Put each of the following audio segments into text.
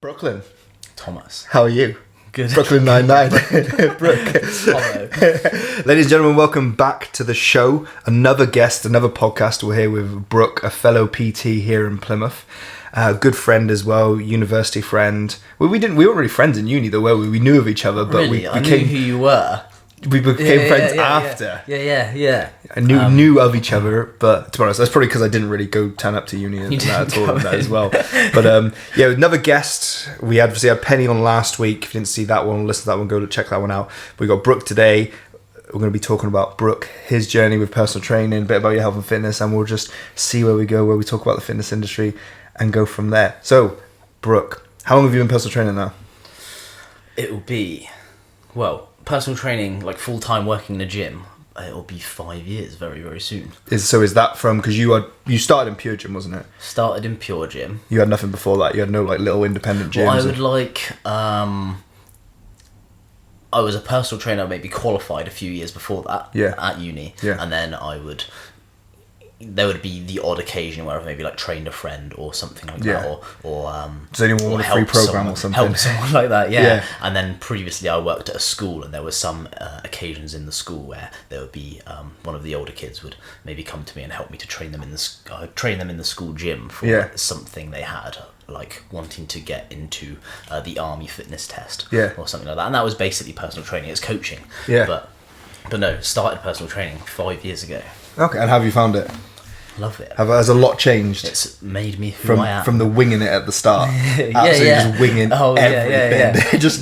Brooklyn. Thomas. How are you? Good. Brooklyn Nine-Nine. Brooke. Hello. Ladies and gentlemen, welcome back to the show. Another guest, another podcast. We're here with Brook, a fellow PT here in Plymouth. Good friend as well, university friend. We weren't really friends in uni though, were we? We knew of each other, but Really? I knew who you were. We became friends after. Yeah. I knew of each other, but to be honest, that's probably because I didn't really turn up to uni and that at all and that as well. But another guest. We had Penny on last week. If you didn't see that one, listen to that one, go to check that one out. We got Brook today. We're going to be talking about Brook, his journey with personal training, a bit about your health and fitness, and we'll just see where we go, where we talk about the fitness industry and go from there. So, Brook, how long have you been personal training now? It will be, personal training, like full-time working in a gym, it'll be 5 years very, very soon. Is that from, because you started in Pure Gym, wasn't it? Started in Pure Gym. You had nothing before that? You had no little independent gyms? Well, I was a personal trainer, maybe qualified a few years before that at uni. Yeah. And then there would be the odd occasion where I've maybe trained a friend or something like that, or does anyone want a free program or something? Help someone like that, yeah. And then previously I worked at a school, and there were some occasions in the school where there would be one of the older kids would maybe come to me and help me to train them in the school gym for something they had, like wanting to get into the army fitness test or something like that. And that was basically personal training. It's coaching. Yeah. But no, started personal training 5 years ago. Okay, and how have you found it? Love it. Has a lot changed? It's made me who I am. From the winging it at the start. Just winging everything. Just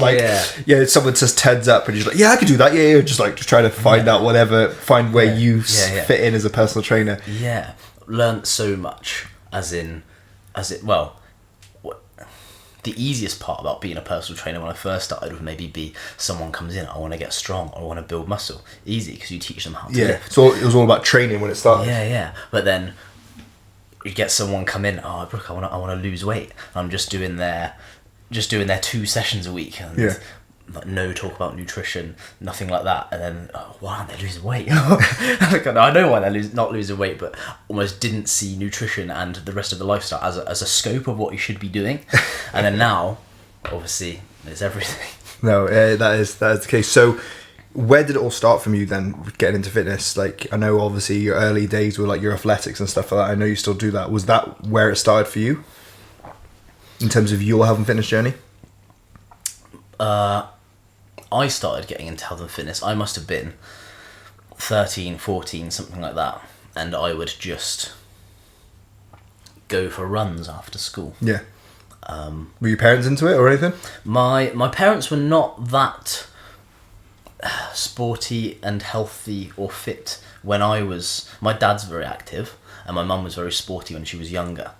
someone just turns up and you're just like, I could do that. Just trying to find out find where you fit in as a personal trainer. Yeah. Learned so much the easiest part about being a personal trainer when I first started would maybe be someone comes in, I want to get strong, or I want to build muscle. Easy, because you teach them how to lift. So it was all about training when it started. Yeah. But then you get someone come in, Brook, I want to lose weight. I'm just doing their 2 sessions a week. And no talk about nutrition, nothing like that. And then, why aren't they losing weight? I know why they're not losing weight, but almost didn't see nutrition and the rest of the lifestyle as a scope of what you should be doing. And then now, obviously, it's everything. No, that is the case. So, where did it all start from you then, getting into fitness? I know obviously your early days were your athletics and stuff like that. I know you still do that. Was that where it started for you? In terms of your health and fitness journey? I started getting into health and fitness. I must have been 13, 14, something like that. And I would just go for runs after school. Yeah. Were your parents into it or anything? My parents were not that sporty and healthy or fit when I was... My dad's very active, and my mum was very sporty when she was younger.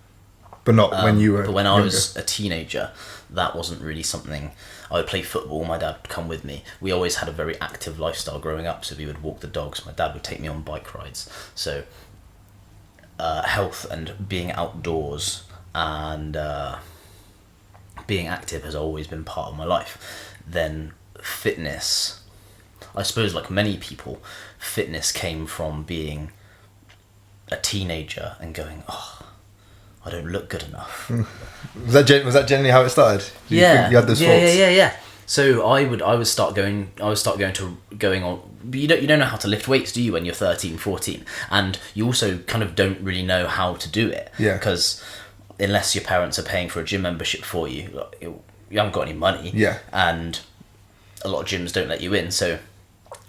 But not when you were But when younger. I was a teenager, that wasn't really something... I would play football, my dad would come with me. We always had a very active lifestyle growing up, so we would walk the dogs. My dad would take me on bike rides. So health and being outdoors and being active has always been part of my life. Then fitness, I suppose like many people, fitness came from being a teenager and going, I don't look good enough. Was that generally how it started? You think you had those thoughts? Yeah. So I would start going on. But you don't know how to lift weights, do you? When you're 13, 14, and you also kind of don't really know how to do it. Yeah. Because unless your parents are paying for a gym membership for you, you haven't got any money. Yeah. And a lot of gyms don't let you in, so.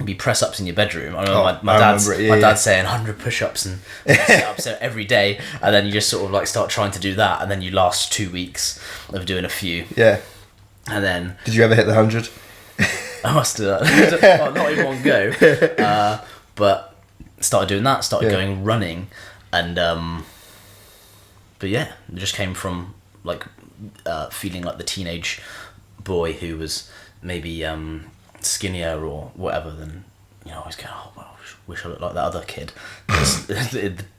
Be press ups in your bedroom. I remember my dad's saying 100 push ups and sit ups every day, and then you just sort of start trying to do that, and then you last 2 weeks of doing a few. Yeah. And then did you ever hit the 100? I must do that. Well, not in one go. But started doing that. Started going running, and but it just came from feeling like the teenage boy who was maybe skinnier or whatever, then I was going, wish I looked like that other kid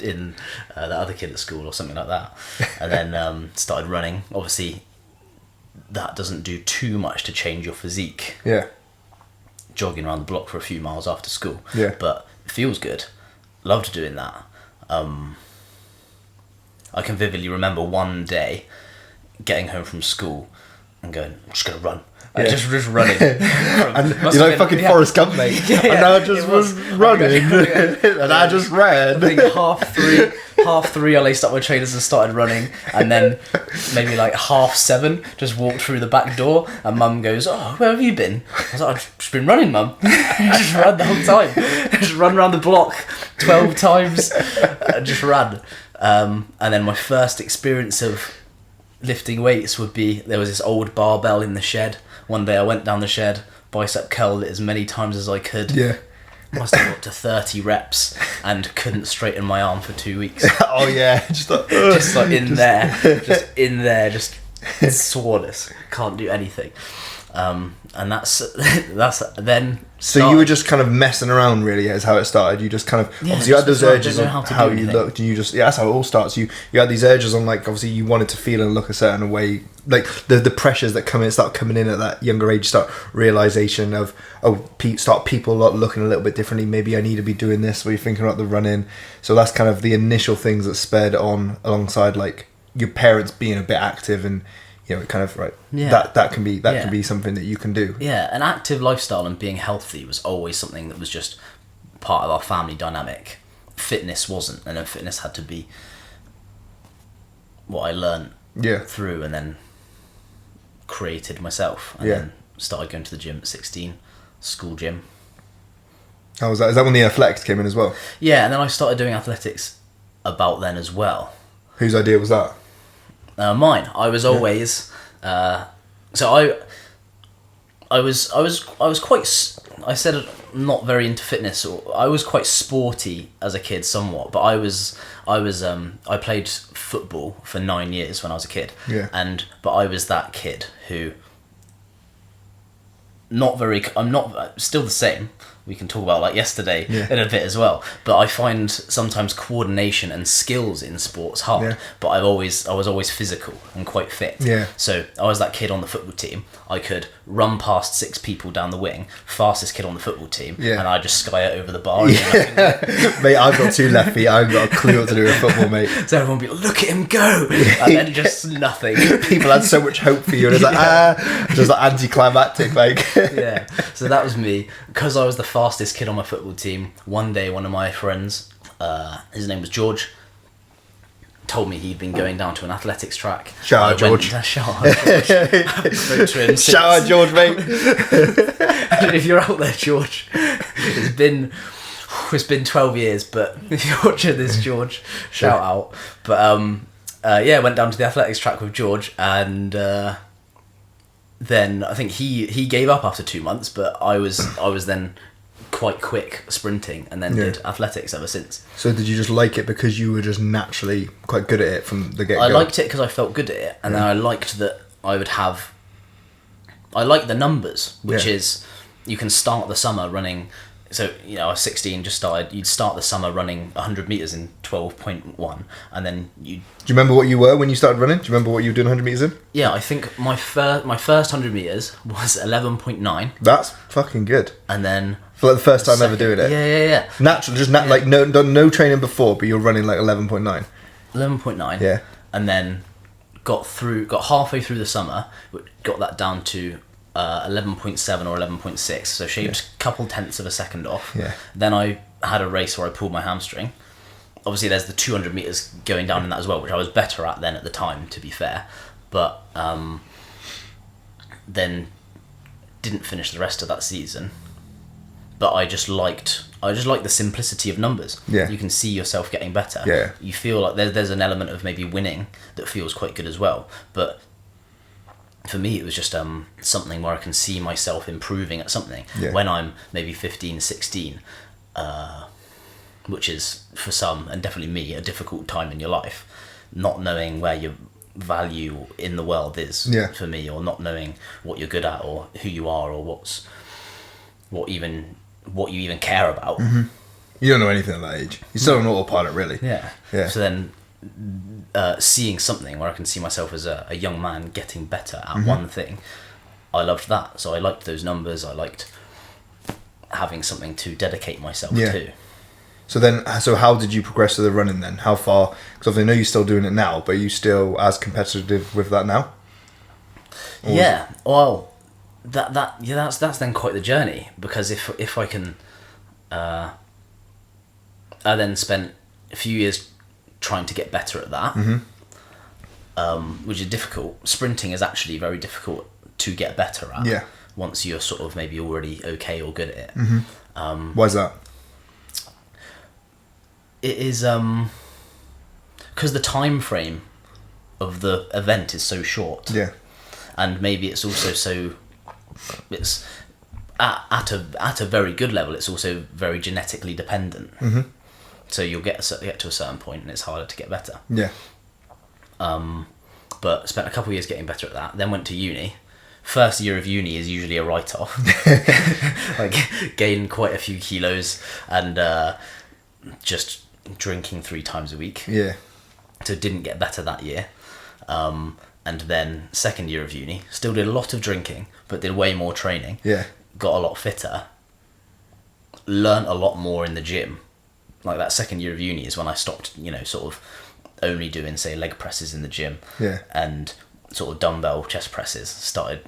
in that other kid at school or something like that. And then started running. Obviously that doesn't do too much to change your physique, jogging around the block for a few miles after school, but it feels good. Loved doing that. I can vividly remember one day getting home from school and going, I'm just going to run. And just running. And you're like fucking Forrest Gump, mate. And I just was running. And I just ran. I think half three, I laced up my trainers and started running. And then maybe like 7:30, just walked through the back door. And Mum goes, oh, where have you been? I was like, I've just been running, Mum. Just ran the whole time. Just run around the block 12 times. Just ran. And then my first experience of lifting weights would be, there was this old barbell in the shed. One day I went down the shed, bicep curled it as many times as I could. Yeah. Must have got to 30 reps and couldn't straighten my arm for 2 weeks. Oh yeah, just like in there, just soreness. Can't do anything. And that's then. So you were just kind of messing around, really, is how it started. You just kind of obviously you had those urges on how you looked, and you just that's how it all starts. You had these urges on, like, obviously you wanted to feel and look a certain way, like the pressures that start coming in at that younger age. Start realization of people looking a little bit differently. Maybe I need to be doing this. Or you're thinking about the running. So that's kind of the initial things that sped on alongside, like, your parents being a bit active and. You know, it kind of that can be something that you can do. Yeah, an active lifestyle and being healthy was always something that was just part of our family dynamic. Fitness wasn't, and then fitness had to be what I learned through and then created myself. And then started going to the gym at 16, school gym. How was that? Is that when the athletics came in as well? Yeah, and then I started doing athletics about then as well. Whose idea was that? Mine. I was always so I was quite. I said not very into fitness. I was quite sporty as a kid, somewhat. But I played football for 9 years when I was a kid. Yeah. But I was that kid who. I'm not still the same. We can talk about like yesterday in a bit as well. But I find sometimes coordination and skills in sports hard. Yeah. But I was always physical and quite fit. Yeah. So I was that kid on the football team. I could run past 6 people down the wing, fastest kid on the football team, and I just sky it over the bar. Yeah. Mate, I've got 2 left feet. I've got a clue what to do with football, mate. So everyone would be like, look at him go, and then just nothing. People had so much hope for you, and it's like just like anticlimactic, like. Yeah. So that was me, because I was the fastest kid on my football team. One day, one of my friends, his name was George, told me he'd been going down to an athletics track. Shout out George. Shout out George, mate. If you're out there, George, it's been 12 years, but if you're watching this, George, shout out. But went down to the athletics track with George, and then I think he gave up after 2 months, but I was then quite quick sprinting, and then did athletics ever since. So did you just like it because you were just naturally quite good at it from the get-go? I liked it because I felt good at it, and then I liked that I liked the numbers, which is, you can start the summer running. So, I was 16, just started. You'd start the summer running 100 metres in 12.1, and then you... Do you remember what you were when you started running? Do you remember what you were doing 100 metres in? Yeah, I think my first 100 metres was 11.9. That's fucking good. And then... For like the first time ever doing it? Yeah. Natural, just like done no training before, but you're running like 11.9. 11.9. Yeah. And then got halfway through the summer, got that down to... 11.7 or 11.6, so shaved a couple tenths of a second off. Yeah. Then I had a race where I pulled my hamstring. Obviously, there's the 200 metres going down in that as well, which I was better at then at the time, to be fair. But then didn't finish the rest of that season. But I just liked the simplicity of numbers. Yeah. You can see yourself getting better. Yeah. You feel like there's an element of maybe winning that feels quite good as well. But for me, it was just something where I can see myself improving at something when I'm maybe 15, 16, which is, for some, and definitely me, a difficult time in your life, not knowing where your value in the world is for me, or not knowing what you're good at, or who you are, or what you even care about. Mm-hmm. You don't know anything at that age. You're still on autopilot, really. Yeah. So then... seeing something where I can see myself as a young man getting better at one thing, I loved that. So I liked those numbers. I liked having something to dedicate myself to. So how did you progress to the running then? How far? Because I know you're still doing it now, but are you still as competitive with that now? Yeah. Well, that's then quite the journey, because if I can, I then spent a few years trying to get better at that, which is difficult. Sprinting is actually very difficult to get better at. Yeah. Once you're sort of maybe already okay or good at it. Why is that? It is because the time frame of the event is so short. Yeah. And maybe it's also it's at a very good level. It's also very genetically dependent. So you'll get to a certain point, and it's harder to get better. Yeah. But spent a couple of years getting better at that. Then went to uni. First year of uni is usually a write-off. Like, gained quite a few kilos and just drinking 3 times a week. Yeah. So didn't get better that year. And then second year of uni, still did a lot of drinking, but did way more training. Yeah. Got a lot fitter. Learned a lot more in the gym. Like, that second year of uni is when I stopped, sort of only doing, say, leg presses in the gym. Yeah. And sort of dumbbell chest presses. Start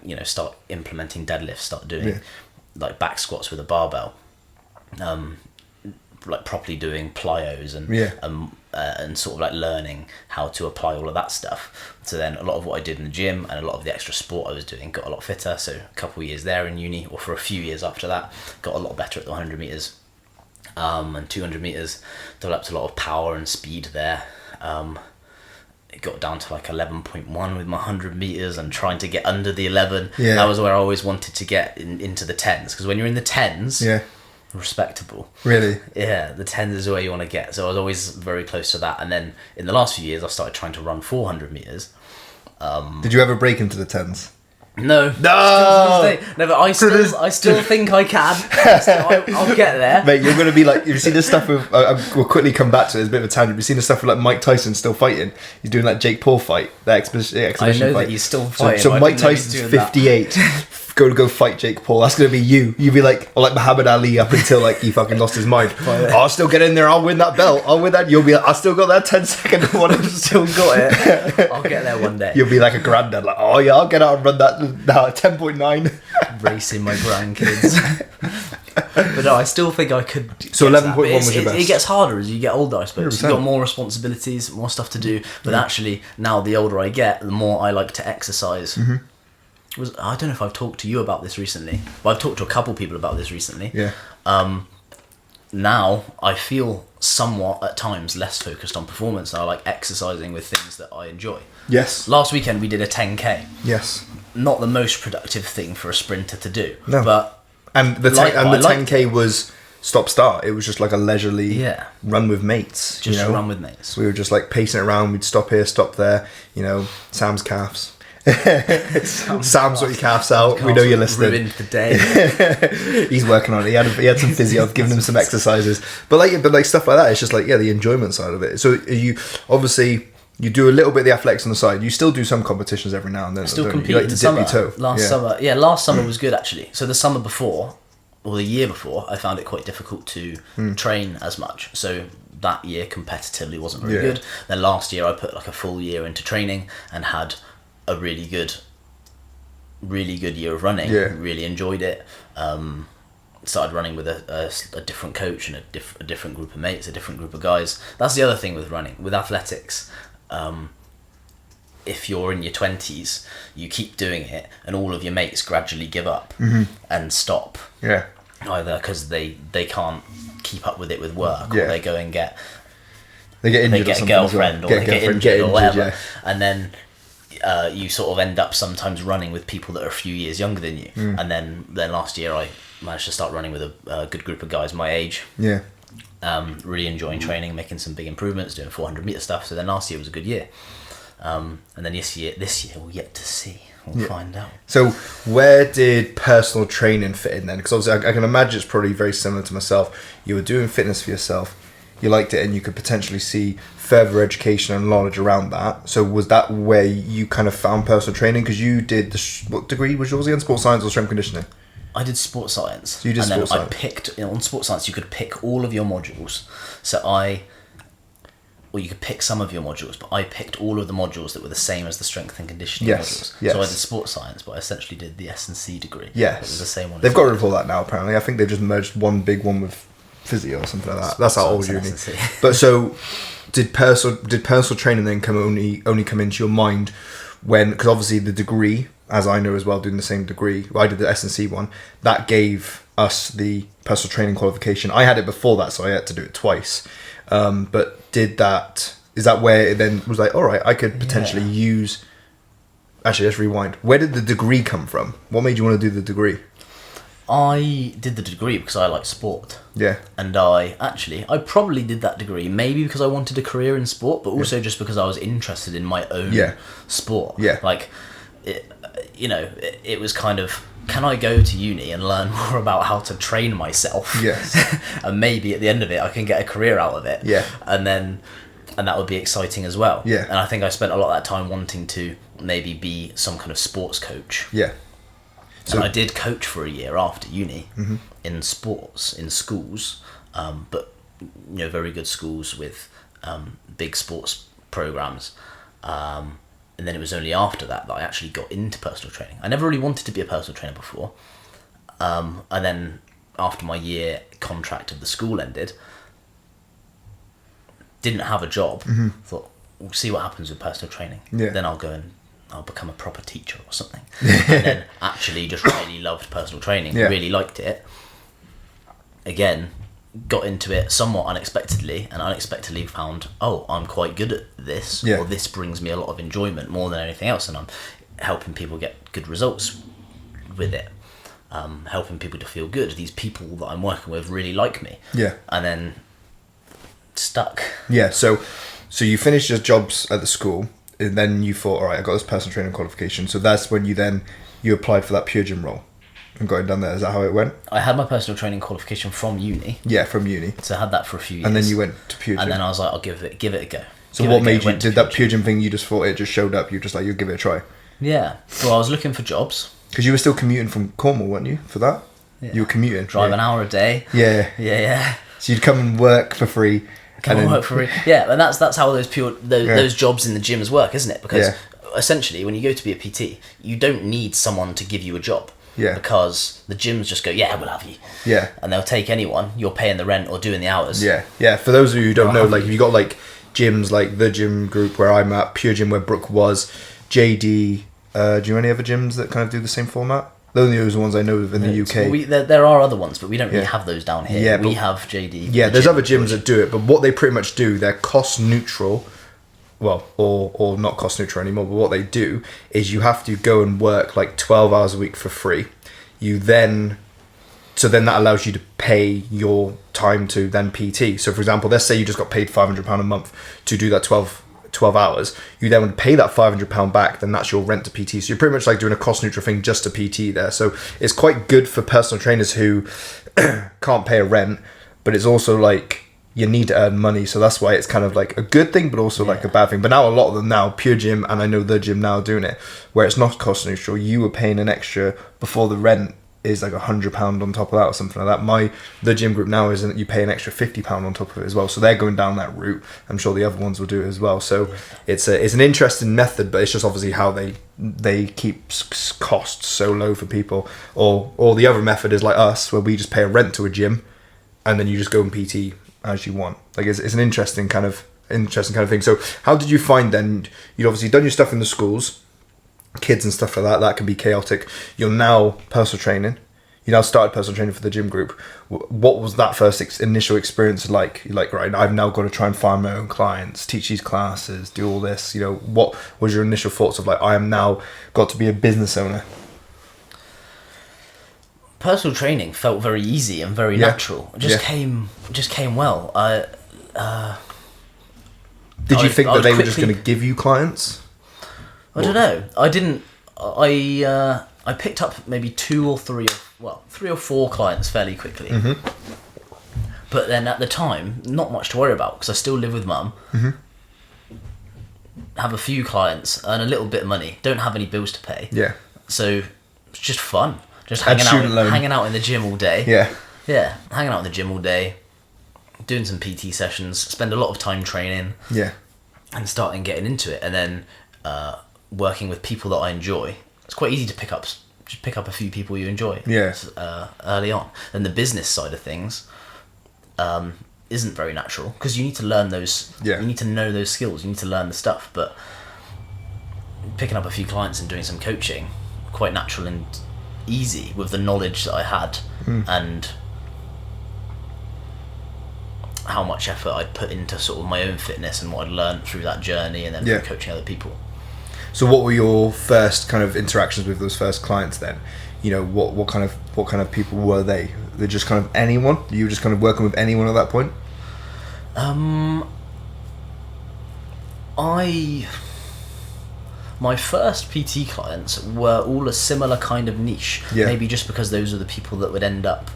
implementing deadlifts. Start doing like back squats with a barbell. Like properly doing plyos and sort of like learning how to apply all of that stuff. So then a lot of what I did in the gym and a lot of the extra sport I was doing got a lot fitter. So a couple of years there in uni, or for a few years after that, got a lot better at the 100 meters and 200 meters. Developed a lot of power and speed there. It got down to like 11.1 with my 100 meters and trying to get under the 11. Yeah. That was where I always wanted to get into the 10s, because when you're in the 10s, respectable. Really? Yeah, the 10s is where you want to get. So I was always very close to that. And then in the last few years, I started trying to run 400 meters. Did you ever break into the 10s? No. No! No, but I still think I can. I'll get there. Mate, you're going to be like, you've seen the stuff with, we'll quickly come back to it, it's a bit of a tangent. You've seen the stuff with like Mike Tyson still fighting. He's doing that Jake Paul fight, that exhibition I know fight. that he's still fighting. So Mike Tyson's 58. Go fight Jake Paul. That's going to be you. You'd be like Muhammad Ali up until like he fucking lost his mind. I'll still get in there. I'll win that belt. I'll win that. You'll be like, I still got that 10-second one. I've still got it. I'll get there one day. You'll be like a granddad. Like, oh yeah, I'll get out and run that now at 10.9. Racing my grandkids. But no, I still think I could. So 11.1 was your best. It gets harder as you get older, I suppose. 100%. You've got more responsibilities, more stuff to do. But actually, now the older I get, the more I like to exercise. I don't know if I've talked to you about this recently, but I've talked to a couple people about this recently. Yeah. Now I feel somewhat at times less focused on performance. I like exercising with things that I enjoy. Yes. Last weekend we did a 10k. Yes. Not the most productive thing for a sprinter to do. No. But and the 10k was stop start. It was just like a leisurely run with mates. Just run with mates. We were just like pacing around. We'd stop here, stop there. Sam's calves. Sam's got your calves out. We know you're listening. Ruined the day. He's working on it. He had some physio, giving him some exercises. But like stuff like that. It's just like the enjoyment side of it. So you obviously you do a little bit of the athletics on the side. You still do some competitions every now and then. Still compete you like in to the dip summer. your toe. Last summer was good actually. So the summer before, or the year before, I found it quite difficult to train as much. So that year competitively wasn't very good. Then last year I put like a full year into training and had a really good year of running. Really enjoyed it. Started running with a different coach and a different group of mates, a different group of guys. That's the other thing with running, with athletics. If you're in your 20s, you keep doing it and all of your mates gradually give up and stop. Yeah. Either because they can't keep up with it with work, or they go and get injured, they get a girlfriend, or they get injured or whatever, and then you sort of end up sometimes running with people that are a few years younger than you. And then last year I managed to start running with a good group of guys my age. Really enjoying training, making some big improvements, doing 400 meter stuff. So then last year was a good year. And then this year we'll yet to see. We'll find out. So where did personal training fit in then? Because obviously I can imagine it's probably very similar to myself. You were doing fitness for yourself. You liked it and you could potentially see further education and knowledge around that. So was that where you kind of found personal training? Because you did what degree was yours again? Sports science or strength conditioning? I did sports science. So you did sports science. I picked, on sports science you could pick all of your modules. So I or you could pick some of your modules, but I picked all of the modules that were the same as the strength and conditioning modules. Yes. So I did sports science, but I essentially did the S&C degree. Yes. It was the same one. They've got rid of all that now, apparently. I think they've just merged one big one with physio or something like that. That's our old uni. But so, did personal training then only come into your mind when, because obviously the degree, as I know as well, doing the same degree, I did the S&C one, that gave us the personal training qualification. I had it before that, so I had to do it twice. But is that where it then was like, all right, I could potentially use... Actually, let's rewind. Where did the degree come from? What made you want to do the degree? I did the degree because I like sport. Yeah. And I probably did that degree maybe because I wanted a career in sport, but also just because I was interested in my own sport. Yeah. Like, it was kind of, can I go to uni and learn more about how to train myself? Yes. And maybe at the end of it, I can get a career out of it. Yeah. And that would be exciting as well. Yeah. And I think I spent a lot of that time wanting to maybe be some kind of sports coach. Yeah. So I did coach for a year after uni in sports, in schools, but very good schools with big sports programs. And then it was only after that I actually got into personal training. I never really wanted to be a personal trainer before. And then after my year contract of the school ended, didn't have a job. Thought, we'll see what happens with personal training. Yeah. Then I'll become a proper teacher or something. And then actually just really loved personal training, really liked it. Again, got into it somewhat unexpectedly, and unexpectedly found, I'm quite good at this, or this brings me a lot of enjoyment more than anything else, and I'm helping people get good results with it. Helping people to feel good. These people that I'm working with really like me. Yeah. And then stuck. Yeah, so you finished your jobs at the school, and then you thought, all right, I got this personal training qualification. So that's when you applied for that Pure Gym role and got it done there. Is that how it went? I had my personal training qualification from uni. Yeah, from uni. So I had that for a few years. And then you went to Pure Gym. And then I was like, I'll give it a go. So what made you, did that Pure Gym thing, you just thought it just showed up, you just like, you'll give it a try? Yeah. Well, I was looking for jobs. Because you were still commuting from Cornwall, weren't you, for that? Yeah. You were commuting. Drive an hour a day. Yeah. Yeah. So you'd come and work for free. Work for free. Yeah, and that's how those jobs in the gyms work, isn't it? Because essentially, when you go to be a PT, you don't need someone to give you a job. Yeah. Because the gyms just go, yeah, we'll have you. Yeah. And they'll take anyone. You're paying the rent or doing the hours. Yeah. Yeah. For those of you who don't know, like, if you got like gyms like the gym group where I'm at, Pure Gym where Brook was, JD. Do you know any other gyms that kind of do the same format? Those are the ones I know of in the UK. There are other ones, but we don't really have those down here. Yeah, we have JD. Yeah, there's other gyms that do it, but what they pretty much do, they're cost neutral. Well, or not cost neutral anymore, but what they do is you have to go and work like 12 hours a week for free. So then that allows you to pay your time to then PT. So for example, let's say you just got paid £500 a month to do that 12 hours. You then would pay that £500 back, then that's your rent to PT. So you're pretty much like doing a cost neutral thing just to PT there. So it's quite good for personal trainers who can't pay a rent, but it's also like you need to earn money. So that's why it's kind of like a good thing, but also like a bad thing. But now a lot of them now, Pure Gym, and I know the gym now doing it, where it's not cost neutral. You were paying an extra before the rent is like £100 on top of that or something like that. The gym group now isn't, you pay an extra £50 on top of it as well. So they're going down that route. I'm sure the other ones will do it as well. So it's an interesting method, but it's just obviously how they keep costs so low for people. Or the other method is like us, where we just pay a rent to a gym and then you just go and PT as you want. Like it's an interesting kind of thing. So how did you find then, you'd obviously done your stuff in the schools, kids and stuff like that, that can be chaotic. You're now personal training. You now started personal training for the gym group. What was that first initial experience like? You're like, right, I've now got to try and find my own clients, teach these classes, do all this. What was your initial thoughts of like, I am now got to be a business owner? Personal training felt very easy and very natural. It just came well. Did you think that they were just going to give you clients? I don't know. I didn't. I picked up maybe 3 or 4 clients fairly quickly. Mm-hmm. But then at the time, not much to worry about because I still live with mum. Mm-hmm. Have a few clients, earn a little bit of money, don't have any bills to pay. Yeah. So it's just fun. Just hanging out in the gym all day. Yeah. Yeah, hanging out in the gym all day. doing some PT sessions, spend a lot of time training. Yeah. And starting getting into it, and then working with people that I enjoy. It's quite easy to pick up a few people you enjoy. Yeah. Early on. Then the business side of things isn't very natural, because you need to learn those. Yeah. You need to know those skills. You need to learn the stuff. But picking up a few clients and doing some coaching, quite natural and easy with the knowledge that I had and how much effort I'd put into sort of my own fitness and what I'd learned through that journey, and then through coaching other people. So what were your first kind of interactions with those first clients then? You know, what kind of people were they? They're just kind of anyone? You were just kind of working with anyone at that point? My first PT clients were all a similar kind of niche. Yeah. Maybe just because those are the people that would end up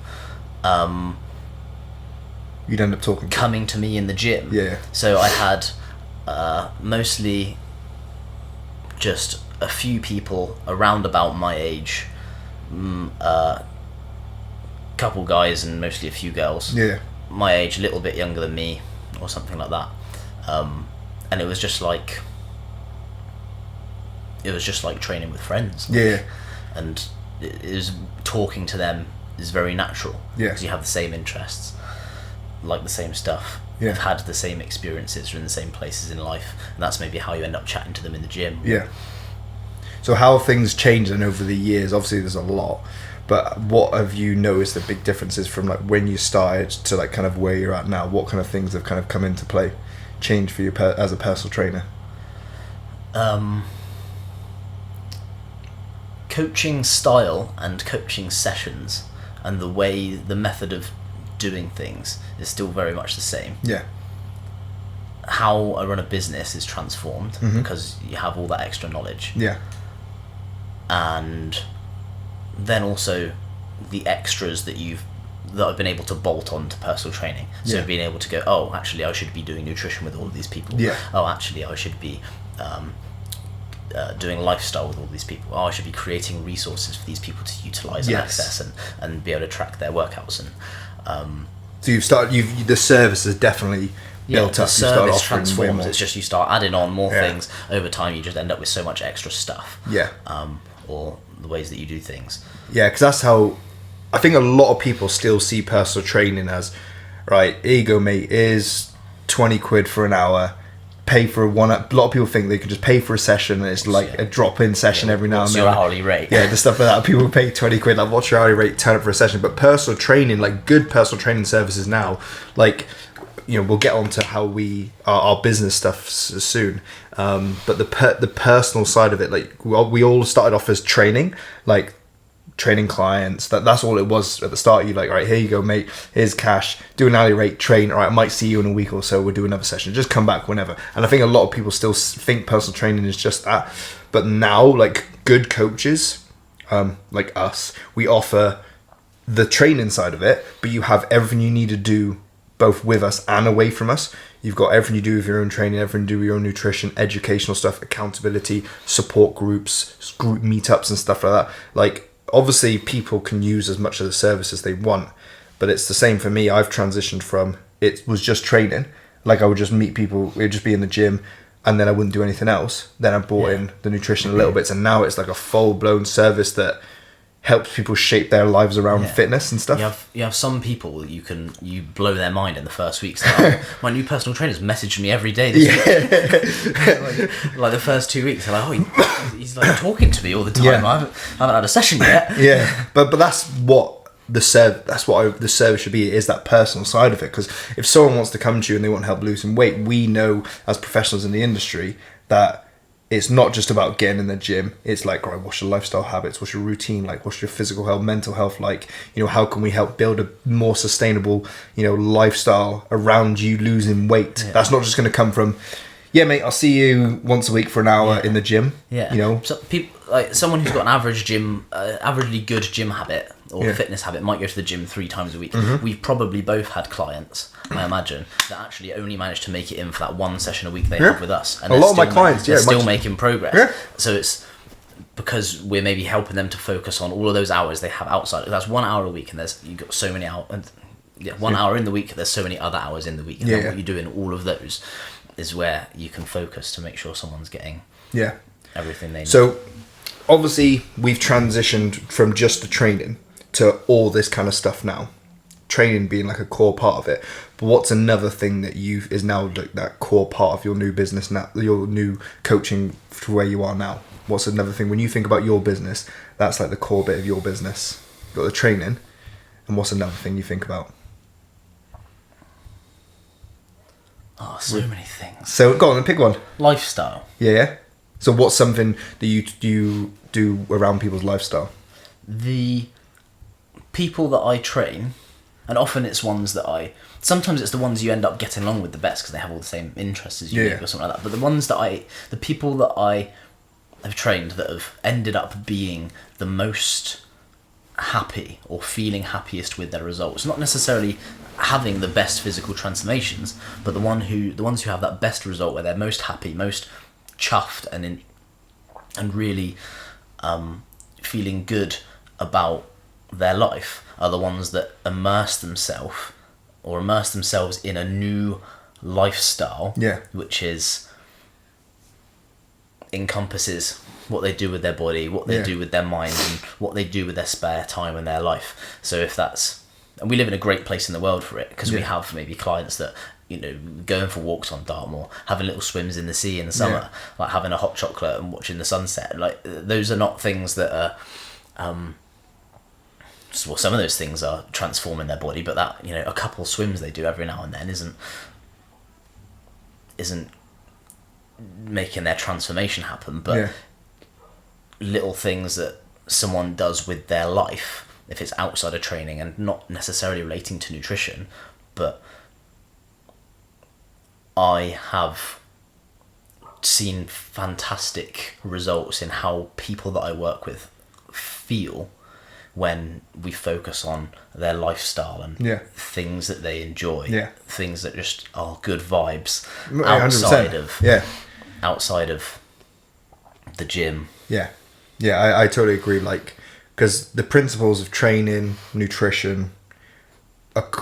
you'd end up talking coming to me in the gym. Yeah. So I had mostly just a few people around about my age, couple guys and mostly a few girls. Yeah. My age, a little bit younger than me, or something like that. And it was just like training with friends. Yeah. And it was talking to them is very natural. Yeah. Because you have the same interests, like the same stuff. Yeah. You've had the same experiences, you're in the same places in life, and that's maybe how you end up chatting to them in the gym. Yeah. So how have things changed then over the years? Obviously there's a lot, but what have you noticed the big differences from like when you started to like kind of where you're at now? What kind of things have kind of come into play, change for you as a personal trainer? Coaching style and coaching sessions and the method of doing things is still very much the same. Yeah. How I run a business is transformed because you have all that extra knowledge. Yeah. And then also the extras that I've been able to bolt on to personal training. So being able to go, oh, actually I should be doing nutrition with all of these people. Yeah. Oh, actually I should be doing lifestyle with all these people. Oh, I should be creating resources for these people to utilize and access and be able to track their workouts. And so the service has definitely built up. The service transforms. It's just you start adding on more things over time. You just end up with so much extra stuff. Yeah. Or the ways that you do things. Yeah, because that's how I think a lot of people still see personal training as, right, here you go, mate, is 20 quid for an hour. Pay for a lot of people think they can just pay for a session and it's like a drop-in session every now and then. What's your hourly rate? Yeah, the stuff like that. People pay 20 quid, like, what's your hourly rate, turn up for a session. But personal training, like good personal training services now, like, you know, we'll get on to how our business stuff soon. But the personal side of it, like we all started off as training, like training clients. That's all it was at the start. You like, all right, here you go, mate. Here's cash. Do an hourly rate. Train. All right, I might see you in a week or so. We'll do another session. Just come back whenever. And I think a lot of people still think personal training is just that. But now, like good coaches, like us, we offer the training side of it, but you have everything you need to do both with us and away from us. You've got everything you do with your own training, everything you do with your own nutrition, educational stuff, accountability, support groups, group meetups and stuff like that. Like, obviously people can use as much of the service as they want, but it's the same for me. I've transitioned from, it was just training. Like I would just meet people, we'd just be in the gym and then I wouldn't do anything else. Then I brought in the nutrition a little bit. And now it's like a full blown service that helps people shape their lives around fitness and stuff. You have some people you blow their mind in the first week. So, oh, my new personal trainer's messaged me every day this week. like the first 2 weeks, they're like, oh, he's like talking to me all the time. Yeah. I haven't had a session yet. Yeah, but that's what the service should be, is that personal side of it. Because if someone wants to come to you and they want help losing weight, we know as professionals in the industry that it's not just about getting in the gym. It's like, right, what's your lifestyle habits? What's your routine like? What's your physical health, mental health like? You know, how can we help build a more sustainable, you know, lifestyle around you losing weight? Yeah. That's not just going to come from, yeah, mate, I'll see you once a week for an hour in the gym. Yeah. You know? So people, like someone who's got an averagely good gym habit or fitness habit might go to the gym 3 times a week. We've probably both had clients, I imagine, that actually only managed to make it in for that one session a week they have with us. And a lot of my clients, they're still making progress. Yeah. So it's because we're maybe helping them to focus on all of those hours they have outside. That's 1 hour a week, and you've got so many hours. And 1 hour in the week. There's so many other hours in the week, and Yeah, then yeah. what you do in all of those is where you can focus to make sure someone's getting everything they need. So obviously we've transitioned from just the training to all this kind of stuff now. Training being like a core part of it. But what's another thing that is now like that core part of your new business now, your new coaching to where you are now? What's another thing when you think about your business, that's like the core bit of your business? You've got the training, and what's another thing you think about? Oh, so many things. So go on and pick one. Lifestyle. Yeah. So what's something that you do around people's lifestyle? The people that I train, and often it's ones that sometimes it's the ones you end up getting along with the best because they have all the same interests as you do or something like that. But the people that I have trained that have ended up being the most happy or feeling happiest with their results, not necessarily having the best physical transformations, but the ones who have that best result where they're most happy, most chuffed, and really feeling good about their life are the ones that immerse themselves in a new lifestyle, which encompasses what they do with their body, what they do with their mind, and what they do with their spare time in their life. So and we live in a great place in the world for it, because we have maybe clients that, going for walks on Dartmoor, having little swims in the sea in the summer, like having a hot chocolate and watching the sunset. Like, those are not things that are, well, some of those things are transforming their body, but that, a couple swims they do every now and then isn't making their transformation happen. But little things that someone does with their life, if it's outside of training and not necessarily relating to nutrition, but I have seen fantastic results in how people that I work with feel when we focus on their lifestyle and things that they enjoy, things that just are good vibes outside of the gym. I totally agree. Like, because the principles of training, nutrition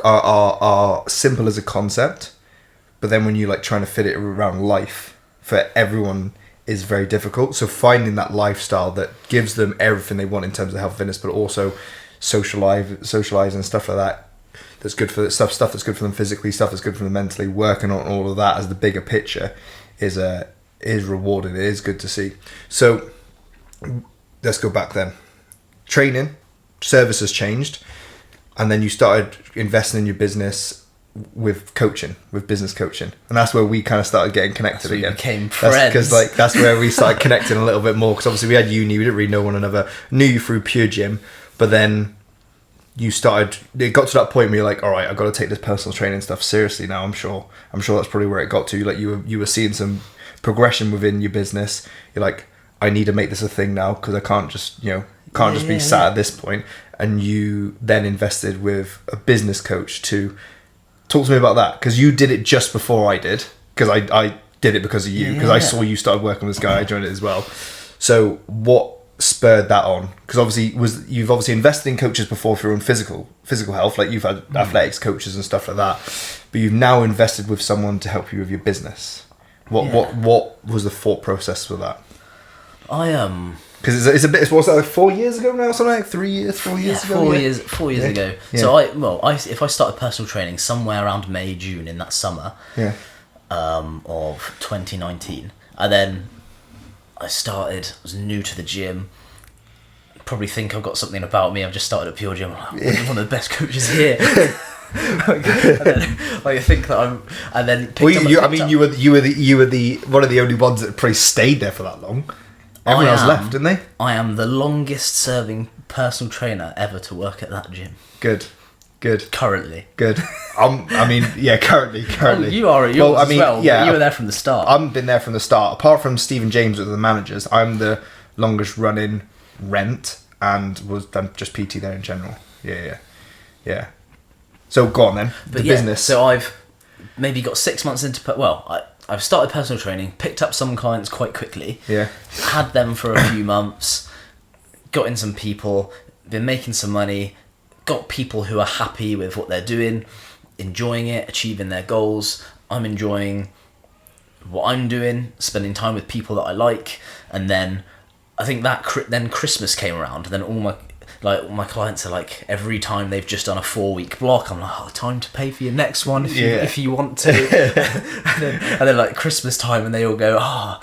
are simple as a concept, but then when you like trying to fit it around life for everyone is very difficult. So finding that lifestyle that gives them everything they want in terms of health, fitness, but also socialize and stuff like that. That's good for stuff that's good for them physically, stuff that's good for them mentally. Working on all of that as the bigger picture is rewarding. It is good to see. So let's go back then. Training, services changed, and then you started investing in your business with coaching, with business coaching, and that's where we kind of started getting connected again. We became friends. Because that's where we started connecting a little bit more. Because obviously we had uni, we didn't really know one another. Knew you through pure gym, but then it got to that point where you're like, all right, I've got to take this personal training stuff seriously now. I'm sure that's probably where it got to. Like you were seeing some progression within your business. You're like, I need to make this a thing now, because I can't just be sat at this point. And you then invested with a business coach to talk to me about that, because you did it just before I did, because I did it because of you, because I saw you started working with this guy. I joined it as well. So what spurred that on? Because obviously you've invested in coaches before for your own physical health, like you've had athletics coaches and stuff like that, but you've now invested with someone to help you with your business. What was the thought process for that? Because it's a bit. What's that, like 4 years ago now? Something like 3 years, 4 years ago. 4 years ago. Yeah. So if I started personal training somewhere around May, June in that summer, of 2019, and then I was new to the gym. Probably think I've got something about me. I've just started at Pure Gym. I'm like, one of the best coaches here. I think that I'm, and then you were the one of the only ones that probably stayed there for that long. Everyone else left, didn't they? I am the longest serving personal trainer ever to work at that gym. Good. Currently. Good. Currently. Oh, you are at yours as well. Yeah, you were there from the start. I've been there from the start. Apart from Steve and James with the managers, I'm the longest running rent and was done just PT there in general. Yeah. So go on then. Business. So I've maybe got 6 months into I've started personal training, picked up some clients quite quickly. Yeah. Had them for a few months, got in some people, been making some money, got people who are happy with what they're doing, enjoying it, achieving their goals. I'm enjoying what I'm doing, spending time with people that I like, and then I think that then Christmas came around, and then all my clients are like, every time they've just done a 4-week block, I'm like, oh, time to pay for your next one if you want to. and then like Christmas time, and they all go, I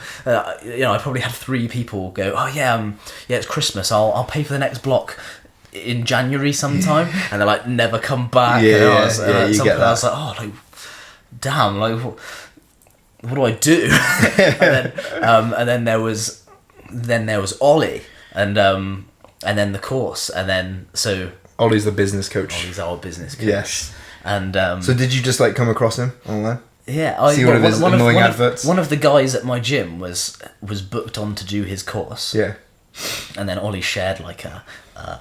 probably had 3 people go, it's Christmas, I'll pay for the next block in January sometime, and they're like, never come back. I was like, oh, like, damn, like what do I do? and then there was Ollie, and then the course, and then so Ollie's the business coach. Ollie's our business coach. Yes. And so did you just like come across him online? Yeah, see one of his annoying adverts. One of the guys at my gym was booked on to do his course. Yeah. And then Ollie shared like a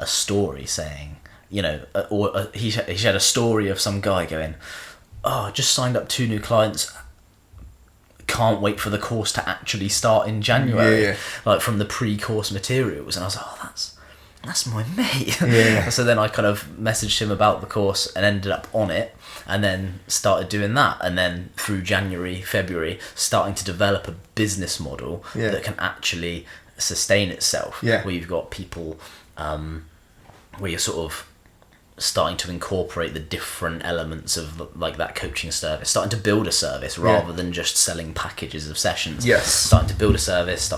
story saying, he shared a story of some guy going, oh, just signed up 2 new clients. Can't wait for the course to actually start in January, like from the pre-course materials. And I was like, oh, that's my mate. Yeah. So then I kind of messaged him about the course and ended up on it, and then started doing that, and then through January, February, starting to develop a business model that can actually sustain itself. Yeah. Where you've got people, where you're sort of starting to incorporate the different elements of like that coaching service, starting to build a service rather than just selling packages of sessions. Yes. Starting to build a service,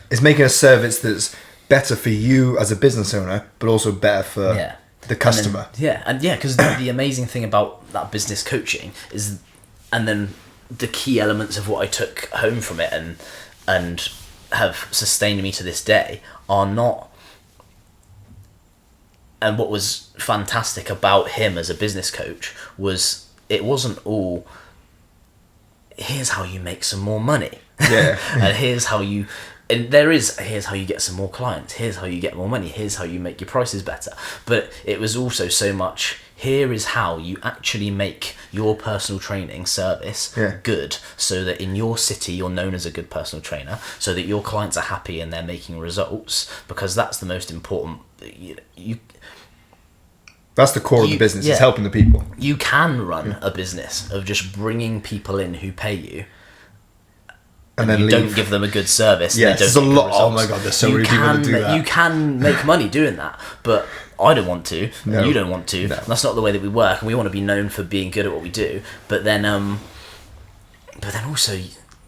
it's making a service that's better for you as a business owner, but also better for the customer. Because the amazing thing about that business coaching is, and then the key elements of what I took home from it and have sustained me to this day are not. And what was fantastic about him as a business coach was it wasn't all, here's how you make some more money. Yeah. And here's how you get some more clients. Here's how you get more money. Here's how you make your prices better. But it was also so much, here is how you actually make your personal training service good, so that in your city you're known as a good personal trainer, so that your clients are happy and they're making results, because that's the most important. That's the core of the business, is helping the people. You can run a business of just bringing people in who pay you, and then you don't give them a good service. Yes, there's a lot. Oh my god, there's so many people that do that. You can make money doing that, but I don't want to. No. You don't want to. No. That's not the way that we work, and we want to be known for being good at what we do. But then also,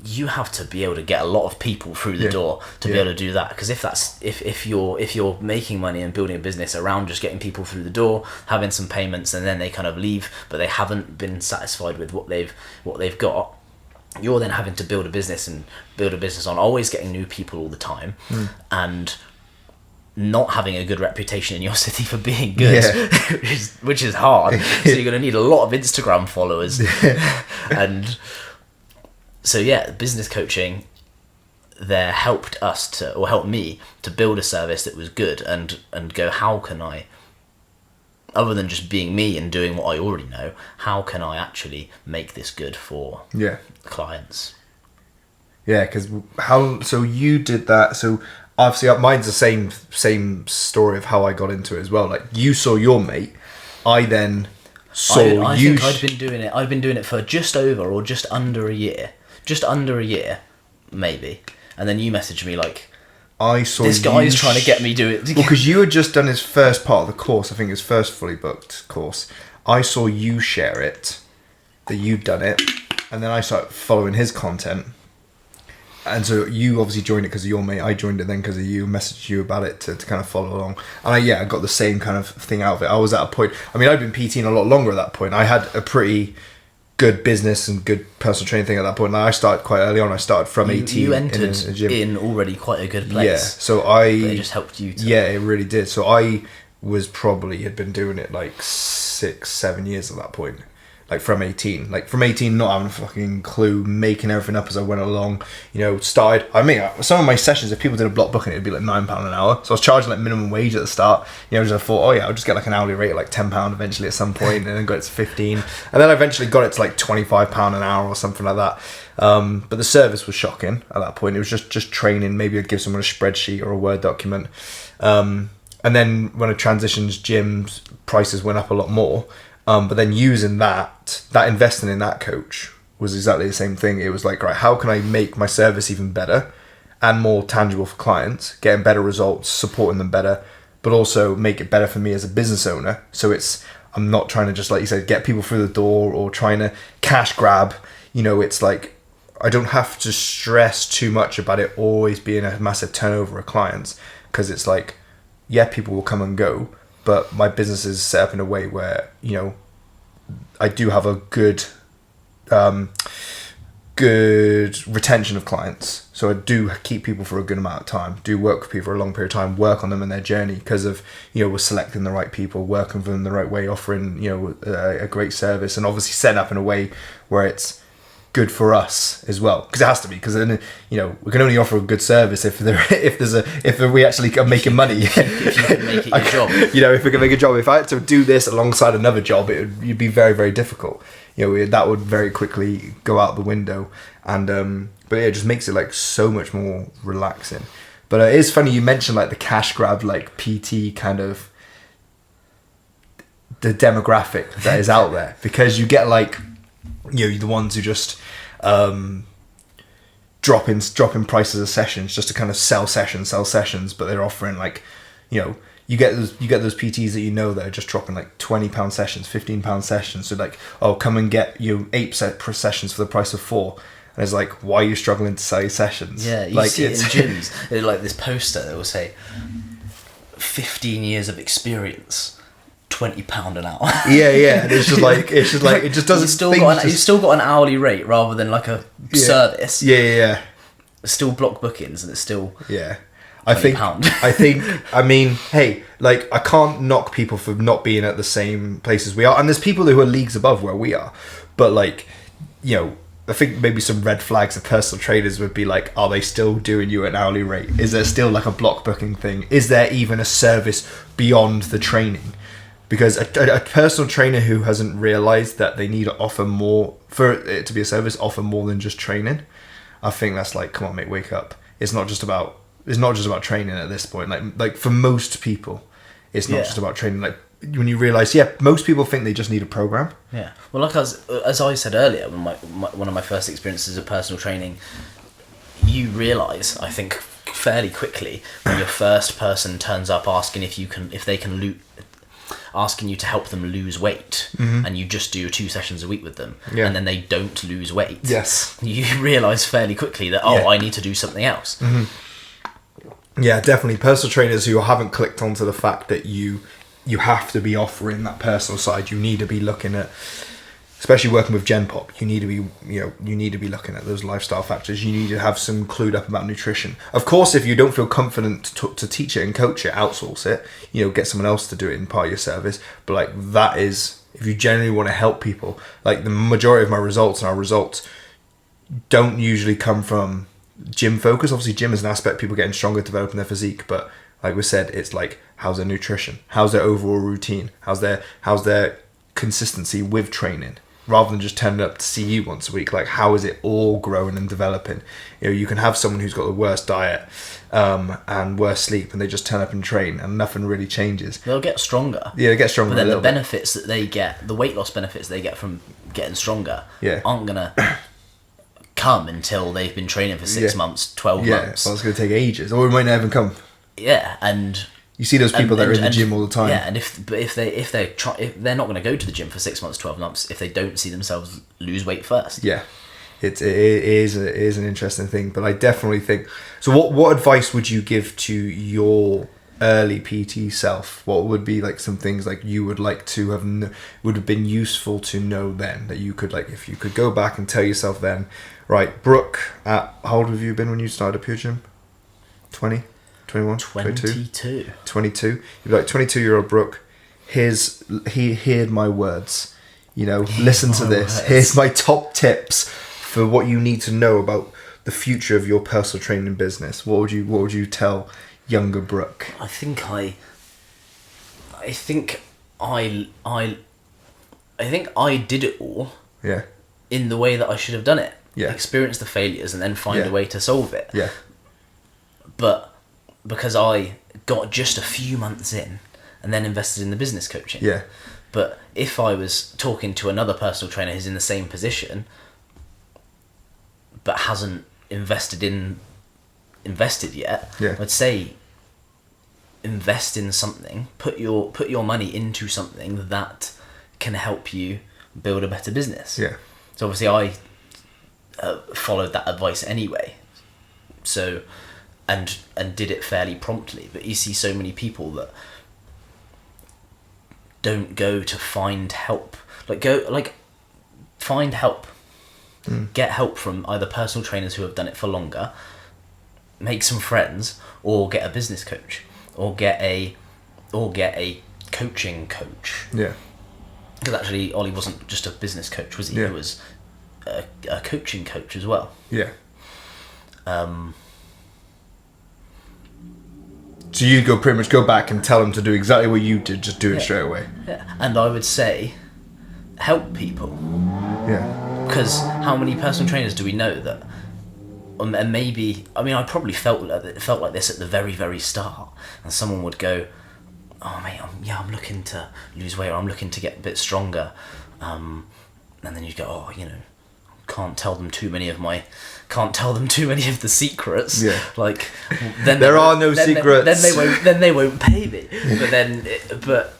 you have to be able to get a lot of people through the door to be able to do that. Because if you're making money and building a business around just getting people through the door, having some payments, and then they kind of leave, but they haven't been satisfied with what they've got, you're then having to build a business on always getting new people all the time, and not having a good reputation in your city for being good, which is hard. So you're going to need a lot of Instagram followers. And so business coaching there helped me to build a service that was good, and go, how can I, other than just being me and doing what I already know, how can I actually make this good for clients? Yeah, because so you did that. So obviously mine's the same story of how I got into it as well. Like, you saw your mate, I then saw you. I think I'd been doing it for just over or just under a year, maybe. And then you messaged me like, I saw this guy's trying to get me do it. Well, because you had just done his first part of the course, I think his first fully booked course. I saw you share it, that you'd done it, and then I started following his content. And so you obviously joined it because of your mate. I joined it then because of you, messaged you about it to kind of follow along. And I got the same kind of thing out of it. I was at a point, I mean, I'd been PTing a lot longer at that point. I had a pretty good business and good personal training thing at that point. Like, I started quite early on. I started from 18. You entered in already quite a good place. Yeah, so it just helped you. Yeah, it really did. So I had been doing it like 6-7 years at that point. Like from 18, not having a fucking clue, making everything up as I went along. Started. I mean, some of my sessions, if people did a block booking, it'd be like £9 an hour. So I was charging like minimum wage at the start. Just I thought, I'll just get like an hourly rate of like £10 eventually at some point, and then got it to 15, and then I eventually got it to like £25 an hour or something like that. But the service was shocking at that point. It was just training. Maybe I'd give someone a spreadsheet or a Word document. and then when it transitions, gyms prices went up a lot more. But then using that investing in that coach was exactly the same thing. It was like, right, how can I make my service even better and more tangible for clients, getting better results, supporting them better, but also make it better for me as a business owner. So I'm not trying to just, like you said, get people through the door or trying to cash grab. It's like, I don't have to stress too much about it always being a massive turnover of clients, because it's like, yeah, people will come and go, but my business is set up in a way where, I do have a good retention of clients. So I do keep people for a good amount of time, do work with people for a long period of time, work on them and their journey, because of, we're selecting the right people, working for them the right way, offering, a great service, and obviously set up in a way where it's good for us as well, because it has to be, because then we can only offer a good service if we actually are making money. If you can make it your job. If we can make a job. If I had to do this alongside another job, it'd be very, very difficult. That would very quickly go out the window, and but it just makes it like so much more relaxing. But it is funny you mentioned like the cash grab, like PT kind of the demographic that is out there, because you get like the ones who just dropping prices of sessions just to kind of sell sessions, but they're offering like, you get those PTs that are just dropping like £20 sessions, £15 sessions. So like, oh, come and get 8 sessions for the price of 4. And it's like, why are you struggling to sell your sessions? Yeah, you see it in gyms. They're like this poster that will say 15 years of experience, £20 an hour. Yeah. And it's just like it just doesn't. You've still got an hourly rate rather than like a service. Yeah. It's still block bookings, and it's still I mean, hey, like, I can't knock people for not being at the same place as we are, and there's people who are leagues above where we are, but like, I think maybe some red flags of personal trainers would be like, are they still doing you an hourly rate? Is there still like a block booking thing? Is there even a service beyond the training? Because a personal trainer who hasn't realised that they need to offer more, for it to be a service, offer more than just training, I think that's like, come on mate, wake up. It's not just about training at this point. Like for most people, it's not just about training. Like when you realise, most people think they just need a program. Yeah. Well, like as I said earlier, one of my first experiences of personal training, you realise, I think, fairly quickly when your first person turns up asking asking you to help them lose weight, and you just do 2 sessions a week with them, and then they don't lose weight. Yes. You realise fairly quickly that I need to do something else. Yeah, definitely. Personal trainers who haven't clicked onto the fact that you have to be offering that personal side. You need to be looking at, especially working with Gen Pop, you need to be looking at those lifestyle factors. You need to have some clued up about nutrition. Of course, if you don't feel confident to teach it and coach it, outsource it. Get someone else to do it in part of your service. But like, that is, if you genuinely want to help people, like the majority of my results and our results don't usually come from gym focus. Obviously, gym is an aspect, people getting stronger, developing their physique, but like we said, it's like, how's their nutrition? How's their overall routine? How's their consistency with training? Rather than just turning up to see you once a week, like, how is it all growing and developing? You can have someone who's got the worst diet and worse sleep, and they just turn up and train, and nothing really changes. They'll get stronger. Yeah, they get stronger. But then the benefits that they get, the weight loss benefits they get from getting stronger, aren't gonna come until they've been training for 6 months, 12 months. Well, it's gonna take ages, or it might not even come. Yeah, and you see those people that are in the gym all the time. Yeah, and if they're not going to go to the gym for 6 months, 12 months if they don't see themselves lose weight first. Yeah, it is an interesting thing, but I definitely think. So, what advice would you give to your early PT self? What would be like some things like you would like to have would have been useful to know then, that you could, like, if you could go back and tell yourself then, right, Brook, how old have you been when you started up your gym? 20? 21? 22. 22. You'd be like, 22-year-old Brook, he heard my words. Listen to this. Words. Here's my top tips for what you need to know about the future of your personal training business. What would you tell younger Brook? I think I did it all. Yeah. In the way that I should have done it. Yeah. Experience the failures and then find a way to solve it. Yeah. But because I got just a few months in and then invested in the business coaching. Yeah. But if I was talking to another personal trainer who's in the same position but hasn't invested yet, Yeah. I'd say invest in something, put your money into something that can help you build a better business. Yeah. So obviously I followed that advice anyway, so and did it fairly promptly. But you see so many people that don't go to find help. Find help. Get help from either personal trainers who have done it for longer, make some friends, or get a business coach, or get a coaching coach. Yeah. Because actually Ollie wasn't just a business coach, was he? Yeah. He was a coaching coach as well. Yeah. So you pretty much go back and tell them to do exactly what you did, just do it straight away. Yeah. And I would say, help people. Yeah. Because how many personal trainers do we know that? And maybe, I mean, I probably felt like this at the very, very start. And someone would go, "Oh mate, I'm looking to lose weight, or I'm looking to get a bit stronger," and then you go, "Oh, can't tell them too many of the secrets." Yeah. Like, then There are no secrets. Then they won't pay me. But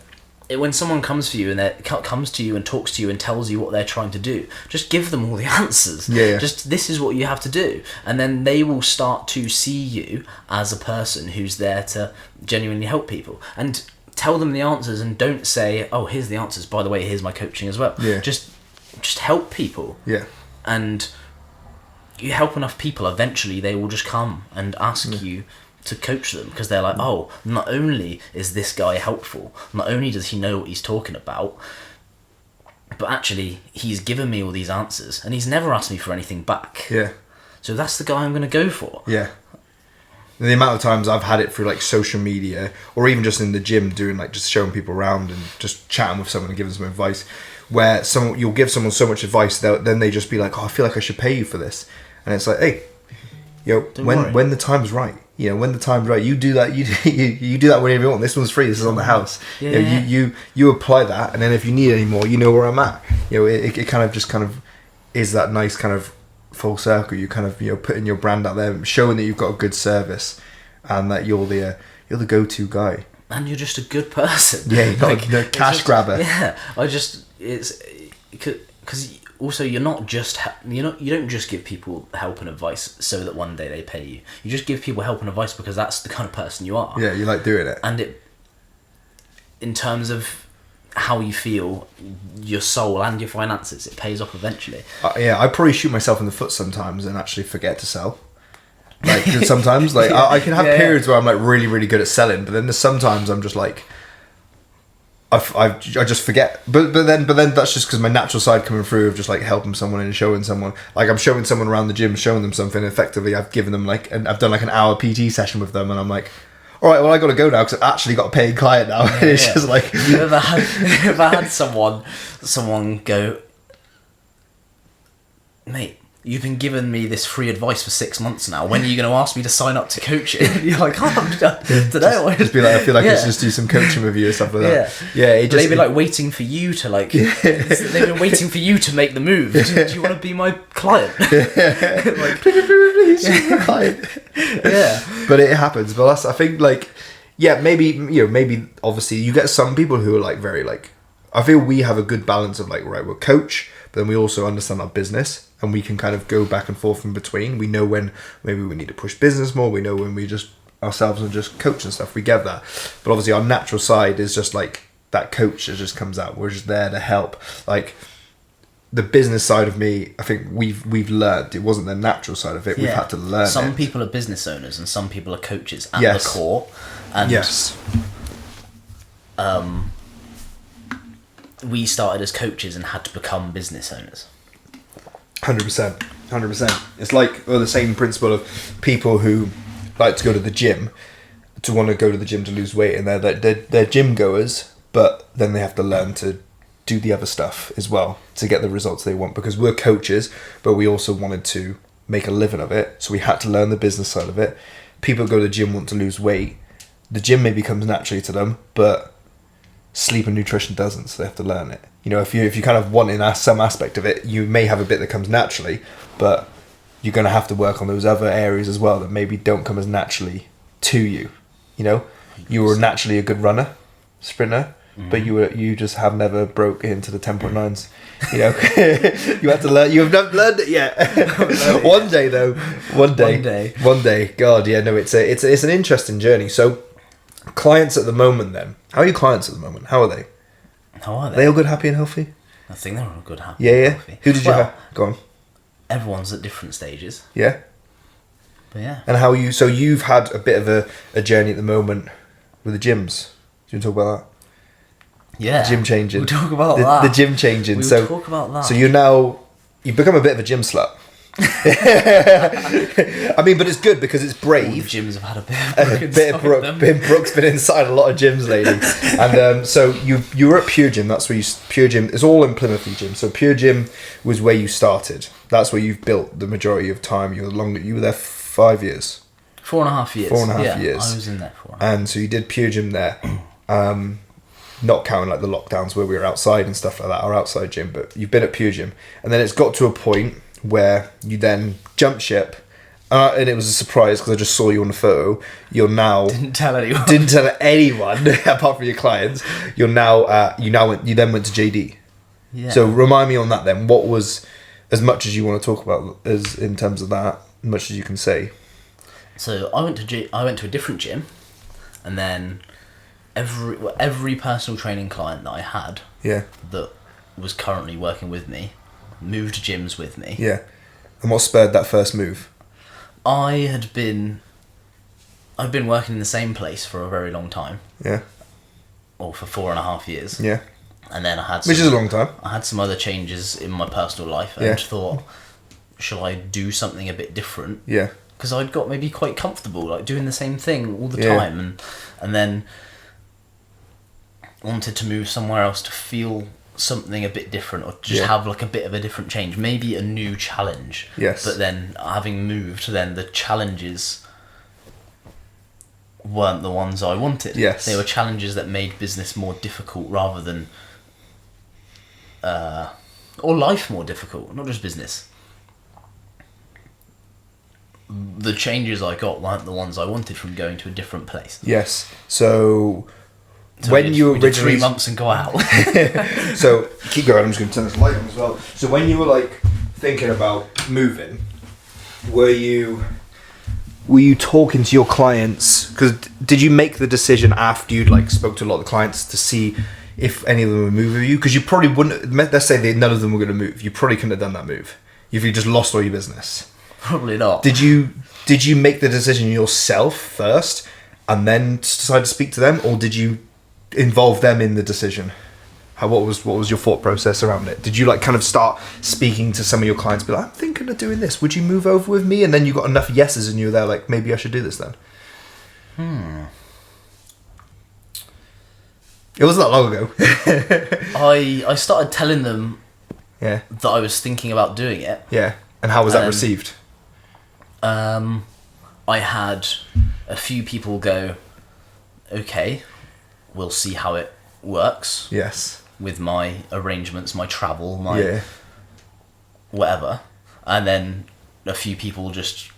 when someone comes to you and talks to you and tells you what they're trying to do, just give them all the answers. Yeah. Just, this is what you have to do, and then they will start to see you as a person who's there to genuinely help people. And tell them the answers, and don't say, "Oh, here's the answers. By the way, here's my coaching as well." Yeah. Just help people. Yeah. And you help enough people, eventually they will just come and ask you to coach them, because they're like, "Oh, not only is this guy helpful, not only does he know what he's talking about, but actually he's given me all these answers and he's never asked me for anything back. Yeah. So that's the guy I'm going to go for." Yeah. And the amount of times I've had it through like social media, or even just in the gym, doing like just showing people around and just chatting with someone and giving some advice, where you'll give someone so much advice, then they just be like, "Oh, I feel like I should pay you for this," and it's like, "Hey, when the time's right, when the time's right, you do that. You do that whenever you want. This one's free. This is on the house. Yeah. You apply that, and then if you need any more, you know where I'm at. It kind of is that nice kind of full circle. You kind of putting your brand out there, showing that you've got a good service, and that you're the go-to guy. And you're just a good person. Yeah, you're not a cash grabber. Yeah, it's because also you don't just give people help and advice so that one day they pay you. You just give people help and advice because that's the kind of person you are. Yeah, you like doing it. And in terms of how you feel, your soul and your finances, it pays off eventually. I probably shoot myself in the foot sometimes and actually forget to sell. Like sometimes, like I can have periods where I'm like really, really good at selling, but then there's sometimes I'm just like, I just forget. But then that's just because my natural side coming through of just like helping someone and showing someone, like I'm showing someone around the gym, showing them something. Effectively, I've given them and I've done like an hour PT session with them, and I'm like, all right, well I got to go now because I've actually got a paid client now. And it's just like, you ever had someone go, "Mate, you've been giving me this free advice for 6 months now. When are you going to ask me to sign up to coaching?" You're like, today. Just be like, I feel like I should just do some coaching with you or stuff like that. Yeah. They've been like waiting for you to they've been waiting for you to make the move. Do you want to be my client? Like, please, my client. Yeah. But it happens. But I think maybe obviously you get some people who are like very like, I feel we have a good balance of like, right, we're coach, but then we also understand our business. And we can kind of go back and forth in between. We know when maybe we need to push business more. We know when we just ourselves and just coach and stuff. We get that. But obviously our natural side is just like that coach that just comes out. We're just there to help. Like the business side of me, I think we've learned. It wasn't the natural side of it. Yeah. We've had to learn. Some people are business owners and some people are coaches at the core. And we started as coaches and had to become business owners. 100%. It's like the same principle of people who like to go to the gym, to want to go to the gym to lose weight, and they're gym goers, but then they have to learn to do the other stuff as well to get the results they want, because we're coaches, but we also wanted to make a living of it, so we had to learn the business side of it. People go to the gym want to lose weight, the gym maybe comes naturally to them, but sleep and nutrition doesn't, so they have to learn it. You know, if you kind of want in some aspect of it, you may have a bit that comes naturally, but you're going to have to work on those other areas as well that maybe don't come as naturally to you. You know, you were naturally a good runner, sprinter, but you just have never broke into the 10.9s. You know, you have to learn. You have not learned it yet. One day, though. One day. God, yeah, no, it's an interesting journey. So, clients at the moment, then. How are your clients at the moment? How are they? How are they? They all good, happy, and healthy? I think they're all good, happy, and healthy. Yeah. Who did you have? Go on. Everyone's at different stages. Yeah. But yeah. And how you? So you've had a bit of a journey at the moment with the gyms. Do you want to talk about that? Yeah. Gym changing. We'll talk about that. The gym changing. We'll talk about that. So you've become a bit of a gym slut. I mean, but it's good because it's brave. All the gyms have had a bit of Brook. Brook's been inside a lot of gyms lately. And so you were at Pure Gym. That's where Pure Gym. It's all in Plymouth Gym. So Pure Gym was where you started. That's where you've built the majority of time. You were there 5 years. 4.5 years. 4.5 years. I was in there for. And so you did Pure Gym there. Not counting like the lockdowns where we were outside and stuff like that, our outside gym, but you've been at Pure Gym. And then it's got to a point where you then jumped ship, and it was a surprise because I just saw you on the photo. You're now Didn't tell anyone apart from your clients. You're now you then went to JD. Yeah. So remind me on that then. What was, as much as you want to talk about as in terms of that, as much as you can say. So I went to a different gym, and then every personal training client that I had that was currently working with me moved gyms with me. Yeah. And what spurred that first move? I'd been working in the same place for a very long time. Yeah. Or for 4.5 years. Yeah. And then which is a long time. I had some other changes in my personal life and thought, shall I do something a bit different? Yeah. Because I'd got maybe quite comfortable, like doing the same thing all the time, and then wanted to move somewhere else to feel something a bit different, or just have like a bit of a different change, maybe a new challenge. Yes. But then having moved, then the challenges weren't the ones I wanted. Yes. They were challenges that made business more difficult rather than or life more difficult, not just business. The changes I got weren't the ones I wanted from going to a different place. Yes. So when you did originally 3 months and go out. So keep going. I'm just going to turn this light on as well. So when you were like thinking about moving, were you talking to your clients? Because did you make the decision after you'd like spoke to a lot of the clients to see if any of them would move with you? Because you probably wouldn't. Let's say none of them were going to move. You probably couldn't have done that move if you just lost all your business. Probably not. Did you make the decision yourself first and then decide to speak to them, or did you involve them in the decision? What was your thought process around it? Did you like kind of start speaking to some of your clients, be like, I'm thinking of doing this, would you move over with me? And then you got enough yeses and you were there like, maybe I should do this then? It wasn't that long ago. I started telling them that I was thinking about doing it. Yeah. And how was that received? I had a few people go, okay, we'll see how it works. Yes. With my arrangements, my travel, my whatever. And then a few people just,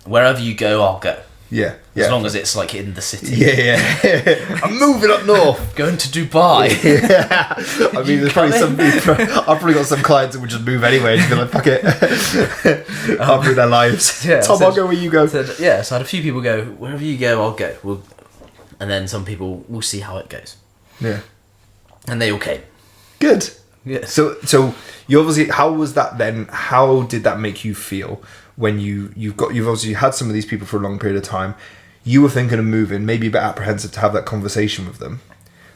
wherever you go, I'll go. Yeah. As long as it's like in the city. Yeah. I'm moving up north. Going to Dubai. Yeah. I mean, there's probably some people, I've probably got some clients that would just move anyway and just be like, fuck it. I'll ruin their lives. Yeah, Tom, I'll go where you go. So I had a few people go, wherever you go, I'll go. And then some people, we'll see how it goes. Yeah. And they all came. Good. Yeah. So you obviously, how was that then? How did that make you feel when you've obviously had some of these people for a long period of time? You were thinking of moving, maybe a bit apprehensive to have that conversation with them.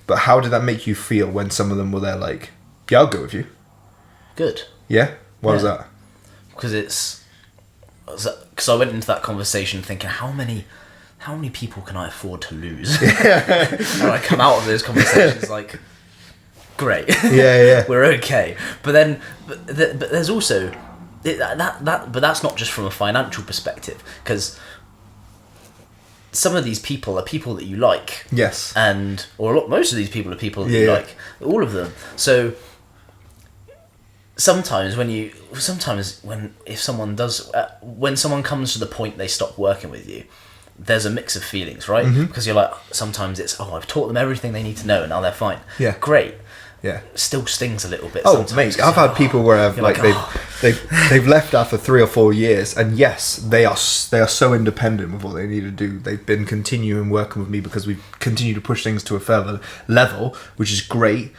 But how did that make you feel when some of them were there like, yeah, I'll go with you? Good. Yeah? Why was that? Because I went into that conversation thinking, how many people can I afford to lose? And I come out of those conversations like, great. Yeah. We're okay. But there's also but that's not just from a financial perspective, because some of these people are people that you like. Yes. Most of these people are people that you like. All of them. So sometimes if someone does, when someone comes to the point they stop working with you, there's a mix of feelings, right? Because you're like, sometimes it's, I've taught them everything they need to know and now they're fine. Yeah. Great. Yeah. Still stings a little bit. Oh, mate, I've had people where they've left after 3 or 4 years, and yes, they are so independent with what they need to do. They've been continuing working with me because we've continued to push things to a further level, which is great.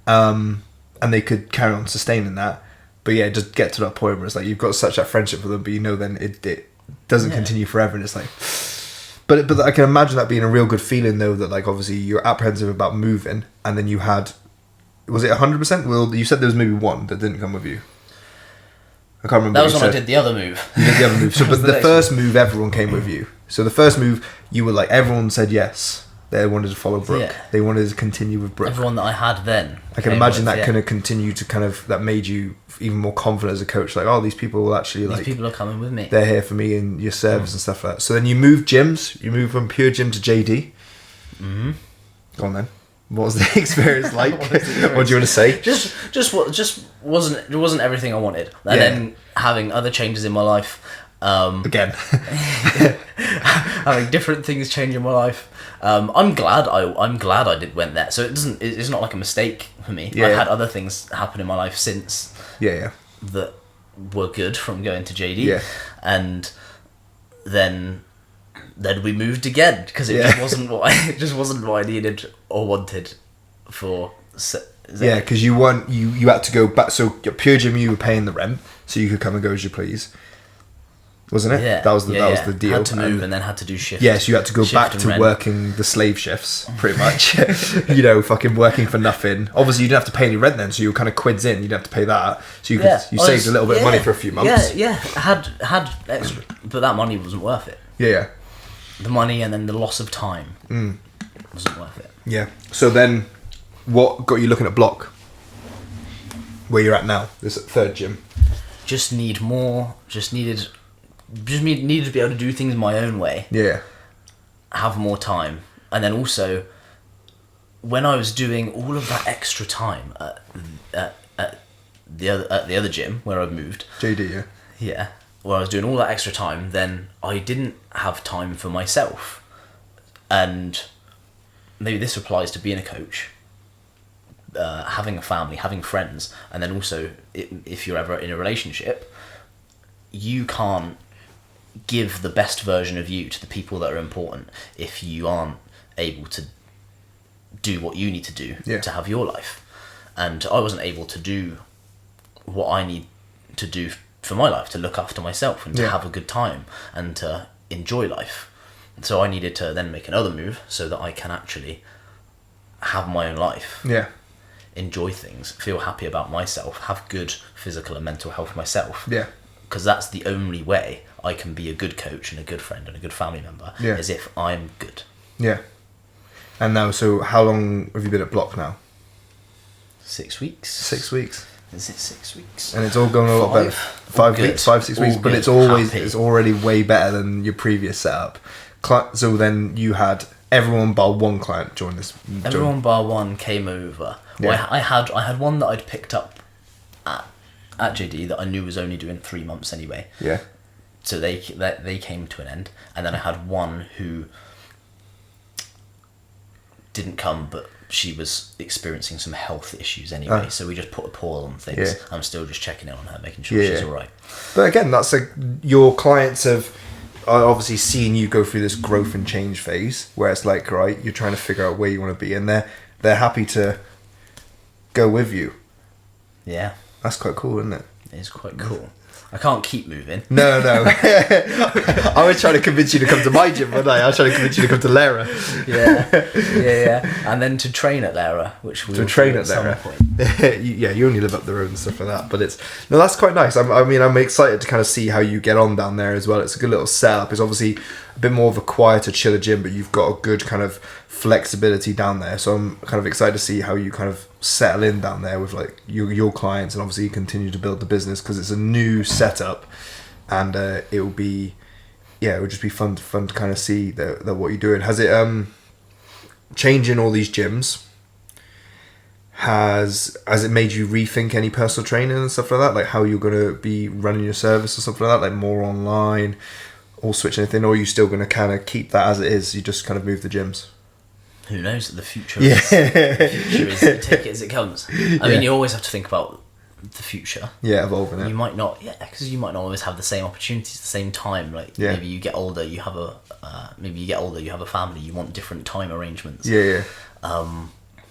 And they could carry on sustaining that. But yeah, just get to that point where it's like you've got such that friendship with them, but then it doesn't continue forever, and it's like. But I can imagine that being a real good feeling though. That like obviously you're apprehensive about moving, and then you had. Was it 100%? Well, you said there was maybe one that didn't come with you. I can't remember. That was when I did the other move. You did the other move. So, but the first move, everyone came with you. So the first move, you were like, everyone said yes. They wanted to follow Brook. Yeah. They wanted to continue with Brook. Everyone that I had then. I can imagine that kind of continued to that made you even more confident as a coach. Like, oh, these people will actually These people are coming with me. They're here for me and your service and stuff like that. So then you moved gyms. You moved from Pure Gym to JD. Mm-hmm. Go on then. What was the experience like? What do you want to say? Just wasn't everything I wanted. And then having other changes in my life. Again. Having different things change in my life. I'm glad I went there. So it's not like a mistake for me. Yeah. I've had other things happen in my life since. Yeah. That were good from going to JD. Yeah. And then we moved again because it just wasn't what I needed or wanted for. Yeah, because you had to go back. So your Pure Gym, you were paying the rent, so you could come and go as you please, wasn't it? Yeah, that was the deal. Had to move and then had to do shifts. Yes, you had to go back to working the slave shifts, pretty much. Fucking working for nothing. Obviously, you didn't have to pay any rent then, so you were kind of quids in. You didn't have to pay that, so you saved a little bit of money for a few months. Yeah. Had extra, but that money wasn't worth it. Yeah. The money and then the loss of time wasn't worth it. Yeah. So then, what got you looking at Block? Where you're at now, this third gym. Just needed to be able to do things my own way. Yeah. Have more time, and then also, when I was doing all of that extra time at the other gym where I moved. JD, yeah. Yeah. Where I was doing all that extra time, then I didn't have time for myself. And maybe this applies to being a coach, having a family, having friends, and then also if you're ever in a relationship, you can't give the best version of you to the people that are important if you aren't able to do what you need to do to have your life. And I wasn't able to do what I need to do for my life, to look after myself and to have a good time and to enjoy life. So I needed to then make another move so that I can actually have my own life. Yeah. Enjoy things, feel happy about myself, have good physical and mental health myself. Yeah. Because that's the only way I can be a good coach and a good friend and a good family member, is if I'm good. Yeah. And now, so how long have you been at Block now? 6 weeks. 6 weeks. Is it 6 weeks? And it's all going a lot better. 5 weeks, 5-6 weeks, but it's already way better than your previous setup. So then you had everyone bar one client join this. Everyone bar one came over. Yeah. Well, I had one that I'd picked up at JD that I knew was only doing 3 months anyway. Yeah. So they came to an end, and then I had one who didn't come, but she was experiencing some health issues anyway, so we just put a pause on things. Yeah. I'm still just checking in on her, making sure she's all right. But again, that's your clients are obviously seeing you go through this growth and change phase, where it's like, right, you're trying to figure out where you want to be, and they're happy to go with you. Yeah. That's quite cool, isn't it? It is quite cool. I can't keep moving. No. I was trying to convince you to come to my gym, wasn't I was trying to convince you to come to Lara. Yeah. And then to train at Lara, which we will train at Lara. Some point. You only live up the road and stuff like that. But that's quite nice. I'm excited to kind of see how you get on down there as well. It's a good little setup. It's obviously a bit more of a quieter, chiller gym, but you've got a good kind of flexibility down there. So I'm kind of excited to see how you kind of settle in down there with like your clients, and obviously you continue to build the business because it's a new setup, and it will be it would just be fun to kind of see that what you're doing. Has it changing all these gyms? Has it made you rethink any personal training and stuff like that? Like how you're going to be running your service or something like that? Like more online, or switch anything? Or are you still going to kind of keep that as it is? You just kind of move the gyms? Who knows? The future is take it as it comes. I mean, you always have to think about the future. Yeah, evolving it. You might not, because you might not always have the same opportunities at the same time. Like maybe you get older, you have a family, you want different time arrangements. Yeah.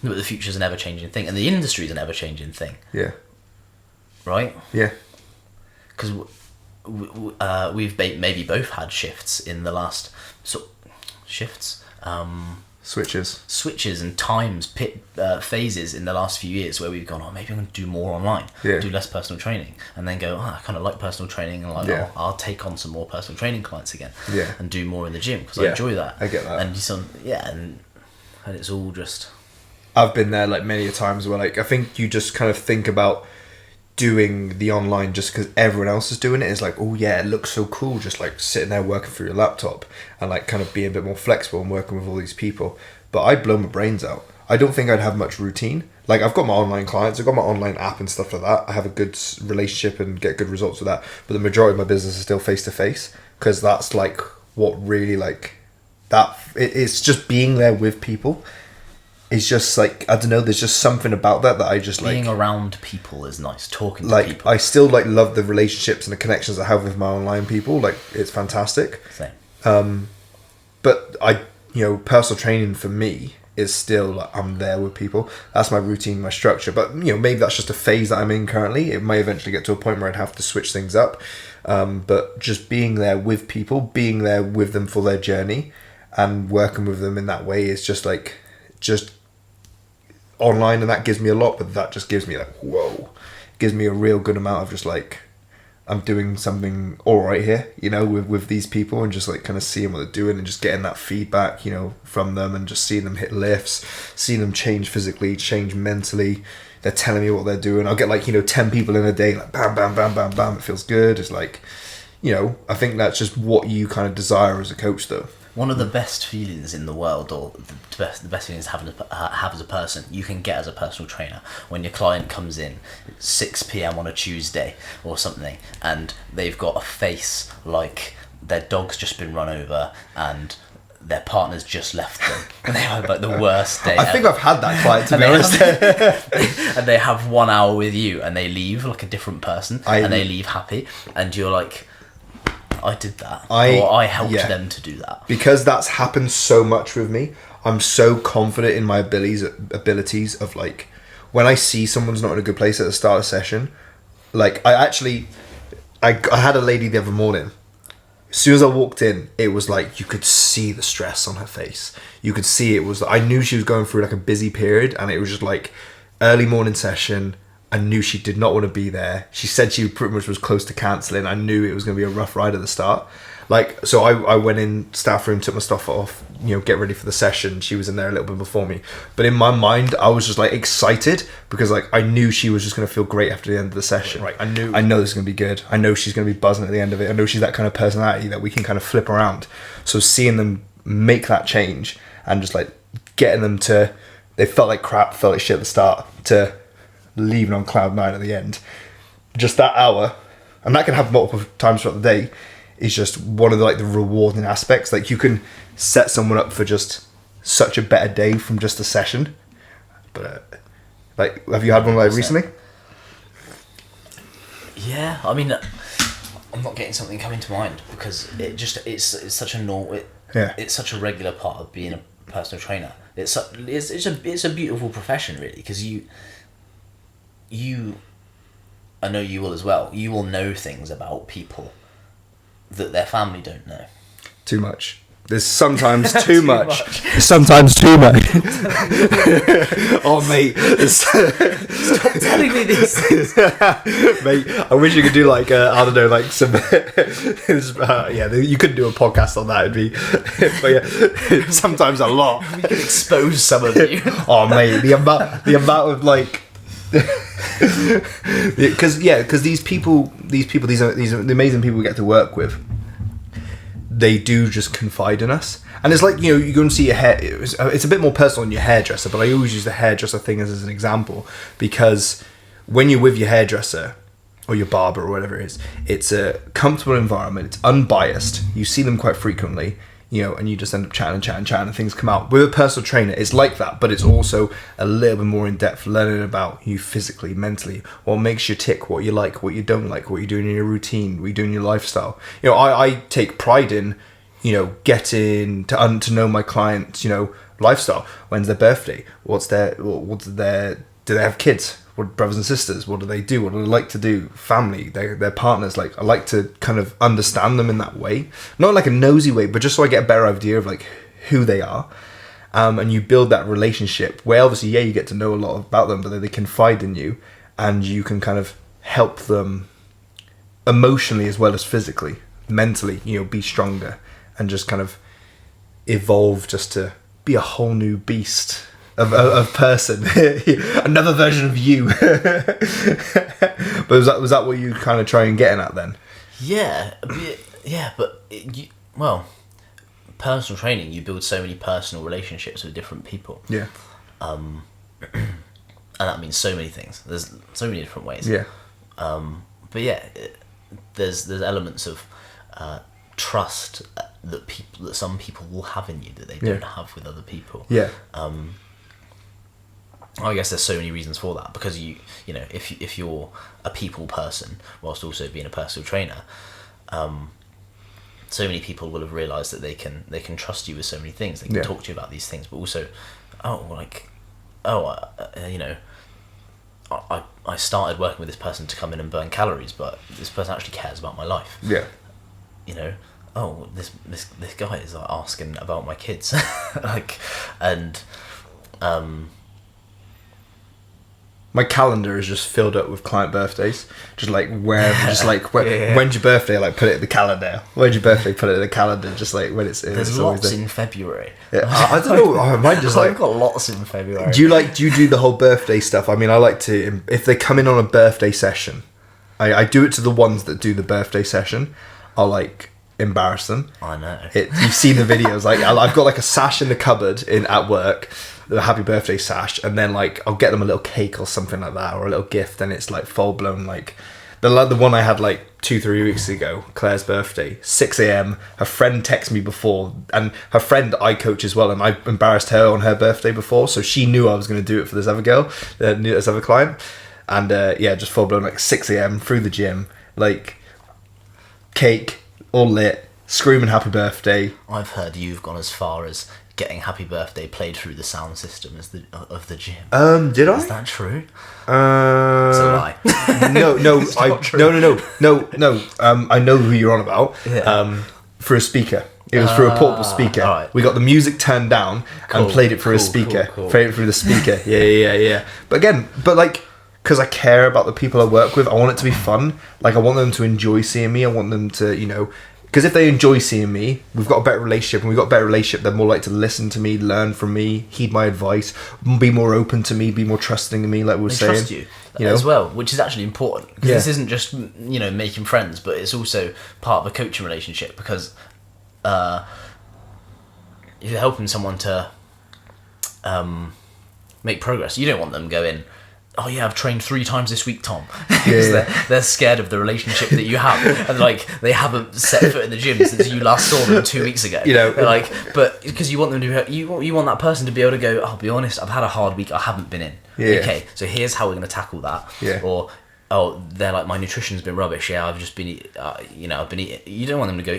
But the future's an ever-changing thing, and the industry's an ever-changing thing. Yeah. Right? Yeah. Because we've maybe both had shifts in the last... shifts? Switches and times, phases in the last few years where we've gone, maybe I'm going to do more online, do less personal training, and then go, I kind of like personal training, and I'll take on some more personal training clients again, and do more in the gym, because I enjoy that. I get that. And it's all just... I've been there like many a times where like I think you just kind of think about doing the online just because everyone else is doing it. It's like, oh yeah, it looks so cool just like sitting there working through your laptop and like kind of being a bit more flexible and working with all these people. But I'd blow my brains out. I don't think I'd have much routine. Like I've got my online clients, I've got my online app and stuff like that. I have a good relationship and get good results with that. But the majority of my business is still face to face, because that's like what really like that. It's just being there with people. It's just like, I don't know, there's just something about that I just like... Being around people is nice, talking to like, people. I still like love the relationships and the connections I have with my online people. Like, it's fantastic. Same. But personal training for me is still like, I'm there with people. That's my routine, my structure. But, maybe that's just a phase that I'm in currently. It may eventually get to a point where I'd have to switch things up. But just being there with people, being there with them for their journey and working with them in that way is just like, online, and that gives me a lot, but that just gives me like, whoa, it gives me a real good amount of just like, I'm doing something all right here, with these people, and just like kind of seeing what they're doing and just getting that feedback, from them, and just seeing them hit lifts, seeing them change physically, change mentally. They're telling me what they're doing. I'll get like, 10 people in a day, like bam, bam, bam, bam, bam. It feels good. It's like, I think that's just what you kind of desire as a coach though. One of the best feelings in the world, or the best feelings have as a person, you can get as a personal trainer, when your client comes in at 6 p.m. on a Tuesday or something, and they've got a face like their dog's just been run over and their partner's just left them, and they have like the worst day. I think I've had that client, to be honest. And they have 1 hour with you, and they leave like a different person, and they leave happy, and you're like, I did that, or I helped them to do that. Because that's happened so much with me, I'm so confident in my abilities of like, when I see someone's not in a good place at the start of a session, like I had a lady the other morning. As soon as I walked in, it was like you could see the stress on her face. You could see it was. I knew she was going through like a busy period, and it was just like early morning session. I knew she did not want to be there. She said she pretty much was close to cancelling. I knew it was going to be a rough ride at the start. Like, so I went in staff room, took my stuff off, get ready for the session. She was in there a little bit before me. But in my mind, I was just like excited because like I knew she was just going to feel great after the end of the session. Right. I know this is going to be good. I know she's going to be buzzing at the end of it. I know she's that kind of personality that we can kind of flip around. So seeing them make that change and just like getting them to, they felt like crap, felt like shit at the start, to leaving on cloud 9 at the end, just that hour, and that can happen multiple times throughout the day, is just one of the rewarding aspects. Like, you can set someone up for just such a better day from just a session. But like, have you had one like recently? Yeah, I mean, I'm not getting something coming to mind because it's such a normal, it's such a regular part of being a personal trainer. It's a beautiful profession, really, because you, I know you will as well, you will know things about people that their family don't know. Too much. There's sometimes too much. Sometimes too much. Oh, mate. Stop telling me this. Mate, I wish you could do like, I don't know, like some... you couldn't do a podcast on that. It'd be... But yeah, sometimes a lot. We could expose some of you. Oh, mate. The amount of like... Because these people, these amazing people we get to work with, they do just confide in us. And it's like, you know, you go and see your hair. It's a bit more personal than your hairdresser, but I always use the hairdresser thing as an example, because when you're with your hairdresser or your barber or whatever it is, it's a comfortable environment. It's unbiased. You see them quite frequently, you know, and you just end up chatting and things come out. With a personal trainer, it's like that, but it's also a little bit more in depth, learning about you physically, mentally, what makes you tick, what you like, what you don't like, what you're doing in your routine, what you're doing in your lifestyle. You know, I take pride in, you know, getting to know my clients, you know, lifestyle. When's their birthday? What's their do they have kids? What brothers and sisters? What do they do? What do they like to do? Family, their partners. Like, I like to kind of understand them in that way, not like a nosy way, but just so I get a better idea of like who they are. And you build that relationship where obviously, yeah, you get to know a lot about them, but then they confide in you, and you can kind of help them emotionally as well as physically, mentally. You know, be stronger and just kind of evolve just to be a whole new beast of person, another version of you. But was that what you kind of try and getting at then? Yeah, but personal training, you build so many personal relationships with different people. Yeah. And that means so many things. There's so many different ways. Yeah. But yeah, there's elements of trust that some people will have in you that they don't have with other people. Yeah. I guess there's so many reasons for that, because you know, if you're a people person whilst also being a personal trainer, so many people will have realised that they can trust you with so many things. They can talk to you about these things, but also, you know, I started working with this person to come in and burn calories, but this person actually cares about my life. Yeah. You know, this guy is like asking about my kids, like, and my calendar is just filled up with client birthdays. Just like when's your birthday? Like, put it in the calendar. When's your birthday? Put it in the calendar. Just like when it's. There's lots in February. Yeah, I don't know. I might just like. I've got lots in February. Do you do the whole birthday stuff? I mean, I like to, if they come in on a birthday session, I do it to the ones that do the birthday session. I'll like embarrass them. I know. You've seen the videos. Like, I've got like a sash in the cupboard at work, the happy birthday sash, and then like I'll get them a little cake or something like that, or a little gift, and it's like full blown like the one I had like 2-3 weeks ago, Claire's birthday, 6 a.m. Her friend texted me before, and her friend I coach as well, and I embarrassed her on her birthday before, so she knew I was going to do it for this other girl, this other client, and just full blown like 6 a.m. through the gym, like cake, all lit, screaming happy birthday. I've heard you've gone as far as getting happy birthday played through the sound system of the gym. Did I? Is that true? It's a lie. No. I know who you're on about. Yeah. For a speaker. It was through a portable speaker. Right. We got the music turned down and played it through a speaker. Cool. Played it through the speaker. Yeah. But again, like, because I care about the people I work with, I want it to be fun. Like, I want them to enjoy seeing me. I want them to, you know, because if they enjoy seeing me, we've got a better relationship, and we've got a better relationship, they're more likely to listen to me, learn from me, heed my advice, be more open to me, be more trusting of me, like we were saying. Trust you know? As well, which is actually important. Because this isn't just, you know, making friends, but it's also part of a coaching relationship, because if you're helping someone to make progress, you don't want them going, oh yeah, I've trained 3 times this week, Tom. Because they're scared of the relationship that you have, and like they haven't set foot in the gym since you last saw them 2 weeks ago. You know, they're like, but because you want them to, you want that person to be able to go, I'll be honest, I've had a hard week, I haven't been in. Yeah. Okay, so here's how we're going to tackle that. Yeah. Or, oh, they're like, my nutrition's been rubbish. Yeah, I've just been, I've been eating. You don't want them to go,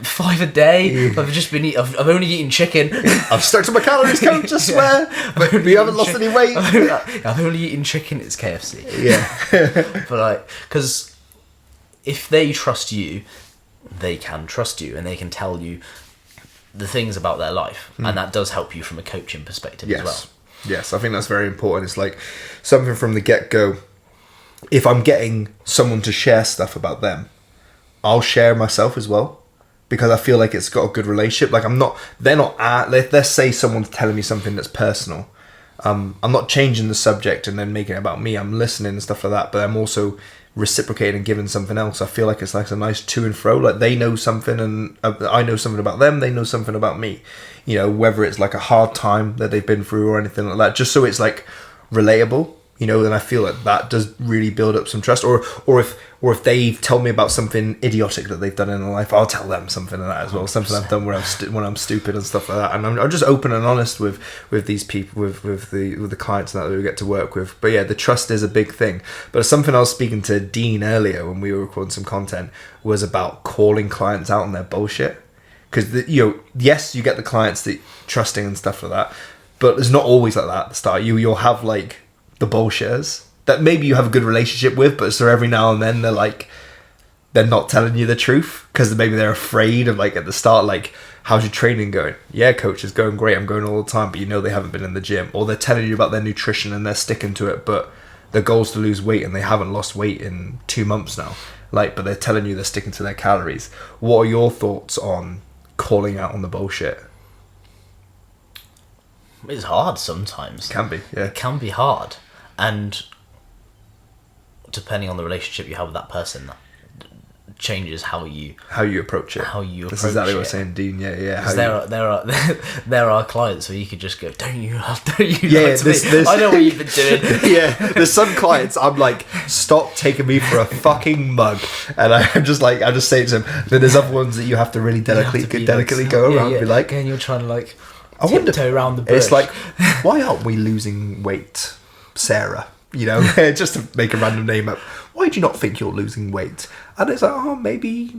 5 a day. Yeah. I've only eaten chicken. I've stuck to my calories, coach, I swear. But we haven't lost any weight. I've only eaten chicken. It's KFC. Yeah. But like, because if they trust you, they can trust you, and they can tell you the things about their life, and that does help you from a coaching perspective as well. Yes, I think that's very important. It's like something from the get-go. If I'm getting someone to share stuff about them, I'll share myself as well, because I feel like it's got a good relationship. Like, let's say someone's telling me something that's personal. I'm not changing the subject and then making it about me. I'm listening and stuff like that, but I'm also reciprocating and giving something else. I feel like it's like a nice to and fro. Like they know something and I know something about them. They know something about me. You know, whether it's like a hard time that they've been through or anything like that, just so it's like relatable. You know, then I feel like that does really build up some trust. Or if they tell me about something idiotic that they've done in their life, I'll tell them something like that as well. 100%. Something I've done when I'm stupid and stuff like that. And I'm just open and honest with these people, with the clients that we get to work with. But yeah, the trust is a big thing. But something I was speaking to Dean earlier when we were recording some content was about calling clients out on their bullshit. Because yes, you get the clients that trusting and stuff like that, but it's not always like that at the start. You'll have like the bullshitters that maybe you have a good relationship with, but so every now and then they're not telling you the truth because maybe they're afraid of, like, at the start, like, how's your training going? Yeah, coach, it's going great, I'm going all the time, but they haven't been in the gym. Or they're telling you about their nutrition and they're sticking to it, but their goal's to lose weight and they haven't lost weight in 2 months now, like, but they're telling you they're sticking to their calories. What are your thoughts on calling out on the bullshit? It's hard sometimes. Can be, yeah. It can be hard. And depending on the relationship you have with that person, that changes how you approach it. That's exactly what I was saying, Dean. Yeah. Because there are clients where you could just go, don't you lie to me? I know what you've been doing. Yeah, there's some clients I'm like, stop taking me for a fucking mug, and I'm just saying to them. Then there's other ones that you have to really delicately go around and be like, and you're trying to like tiptoe around the bush. It's like, why aren't we losing weight, Sarah? You know, just to make a random name up. Why do you not think you're losing weight? And it's like, oh, maybe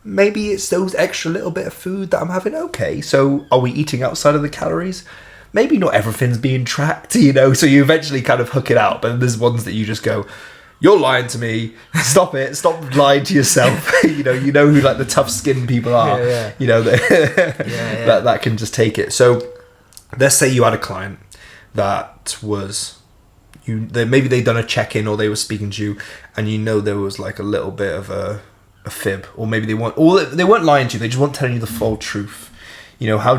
it's those extra little bit of food that I'm having. Okay, so are we eating outside of the calories? Maybe not everything's being tracked, you know, so you eventually kind of hook it out. But there's ones that you just go, you're lying to me, stop it, stop lying to yourself. you know who like the tough skinned people are. Yeah. You know, that can just take it. So let's say you had a client that was... maybe they'd done a check-in or they were speaking to you and there was like a little bit of a fib, or maybe they weren't lying to you, they just weren't telling you the full truth. You know, how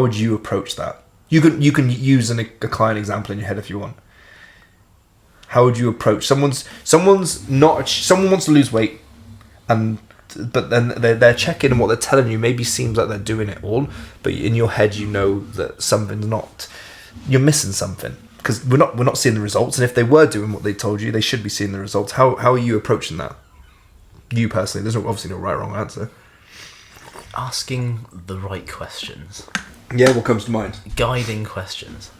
would you approach that? You can use a client example in your head if you want. How would you approach someone wants to lose weight, but then their check-in and what they're telling you maybe seems like they're doing it all, but in your head you know that something's not, you're missing something. Because we're not seeing the results, and if they were doing what they told you, they should be seeing the results. How are you approaching that? You personally, there's obviously no right or wrong answer. Asking the right questions. Yeah, what comes to mind? Guiding questions.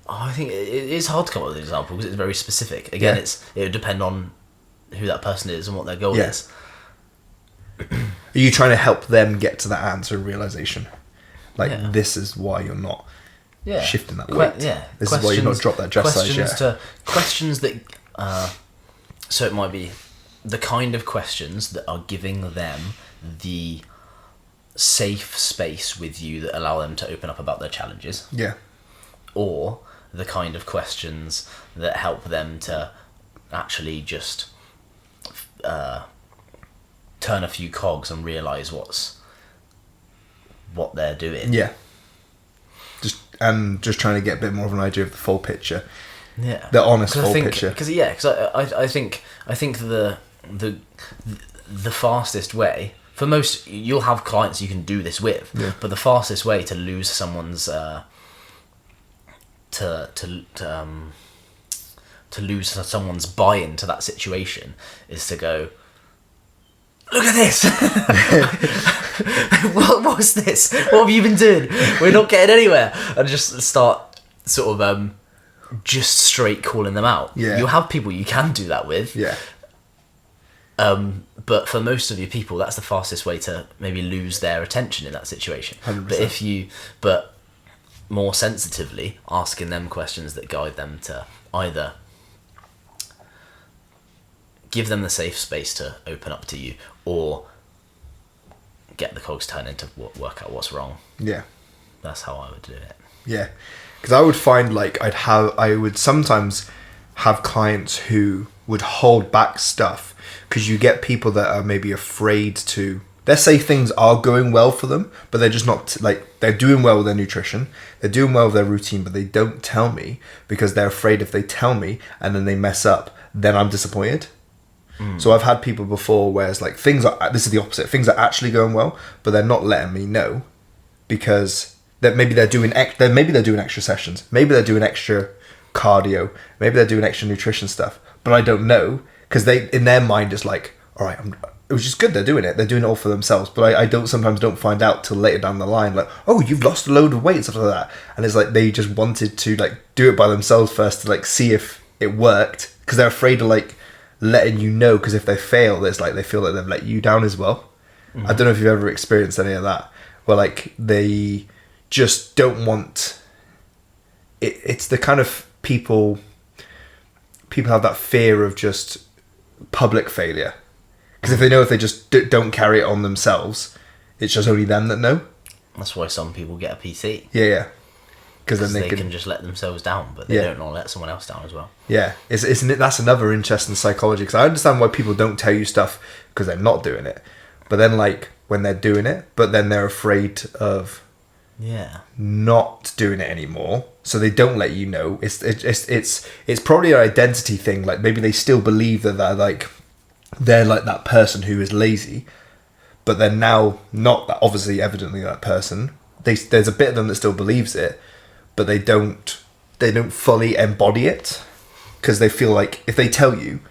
I think it's hard to come up with an example because it's very specific. Again, it would depend on who that person is and what their goal is. Are you trying to help them get to that answer and realization? Like, this is why you're not... shifting that weight. This is why you've not dropped that dress size yet. Questions that... so it might be the kind of questions that are giving them the safe space with you that allow them to open up about their challenges. Yeah. Or the kind of questions that help them to actually just turn a few cogs and realise what they're doing. Yeah. Just trying to get a bit more of an idea of the full picture. Yeah, the honest full picture. Because I think the fastest way for most, you'll have clients you can do this with, but the fastest way to lose someone's to lose someone's buy-in to that situation is to go, look at this. What's this? What have you been doing? We're not getting anywhere. And just start sort of just straight calling them out. Yeah. You'll have people you can do that with. Yeah. But for most of your people, that's the fastest way to maybe lose their attention in that situation. 100%. But more sensitively, asking them questions that guide them to either give them the safe space to open up to you, or get the cogs turning to work out what's wrong. Yeah. That's how I would do it. Yeah. Because I would find like I would sometimes have clients who would hold back stuff, because you get people that are maybe afraid to let's say things are going well for them, but they're just not like, they're doing well with their nutrition, they're doing well with their routine, but they don't tell me because they're afraid if they tell me and then they mess up, then I'm disappointed. So I've had people before where it's like this is the opposite. Things are actually going well, but they're not letting me know because maybe they're doing extra sessions, maybe they're doing extra cardio, maybe they're doing extra nutrition stuff, but I don't know because they, in their mind, it's like, all right, it was just good. They're doing it all for themselves, but I sometimes don't find out till later down the line, like, oh, you've lost a load of weight and stuff like that, and it's like they just wanted to like do it by themselves first to like see if it worked because they're afraid of like letting you know, because if they fail, it's like they feel like they've let you down as well. I don't know if you've ever experienced any of that, where like they just don't want it. It's the kind of people have that fear of just public failure, because if they know if they just don't carry it on themselves, it's just only them that know. That's why some people get a PT. Yeah. Because then they can just let themselves down, but they don't want to let someone else down as well. Yeah, that's another interesting psychology, because I understand why people don't tell you stuff because they're not doing it, but then like when they're doing it, but then they're afraid of not doing it anymore, so they don't let you know. It's probably an identity thing. Like maybe they still believe that they're like that person who is lazy, but they're now not that, obviously evidently that person. There's a bit of them that still believes it, but they don't fully embody it because they feel like if they tell you,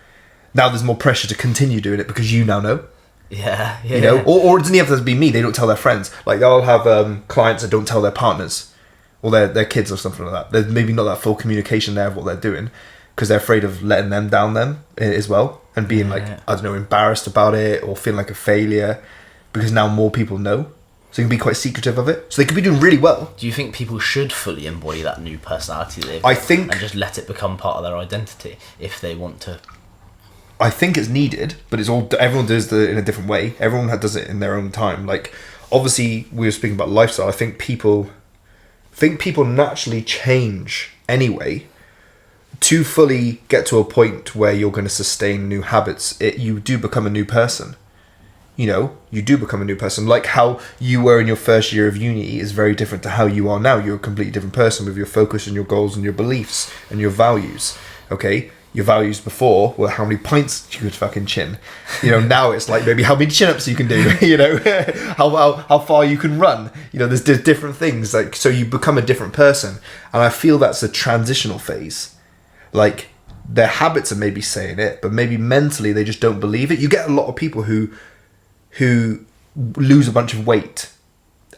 now there's more pressure to continue doing it because you now know. Yeah. You know, or it doesn't even have to be me. They don't tell their friends. Like they'll have clients that don't tell their partners or their kids or something like that. There's maybe not that full communication there of what they're doing because they're afraid of letting them down as well and being I don't know, embarrassed about it or feeling like a failure because now more people know. So you can be quite secretive of it. So they could be doing really well. Do you think people should fully embody that new personality they've got and just let it become part of their identity if they want to? I think it's needed, but everyone does it in a different way. Everyone does it in their own time. Like, obviously, we were speaking about lifestyle. I think people naturally change anyway to fully get to a point where you're going to sustain new habits. You do become a new person. You know, you do become a new person. Like how you were in your first year of uni is very different to how you are now. You're a completely different person with your focus and your goals and your beliefs and your values. Okay? Your values before were how many pints you could fucking chin. You know, now it's like maybe how many chin-ups you can do, you know, how far you can run. You know, there's different things. Like, so you become a different person. And I feel that's a transitional phase. Like, their habits are maybe saying it, but maybe mentally they just don't believe it. You get a lot of people who lose a bunch of weight,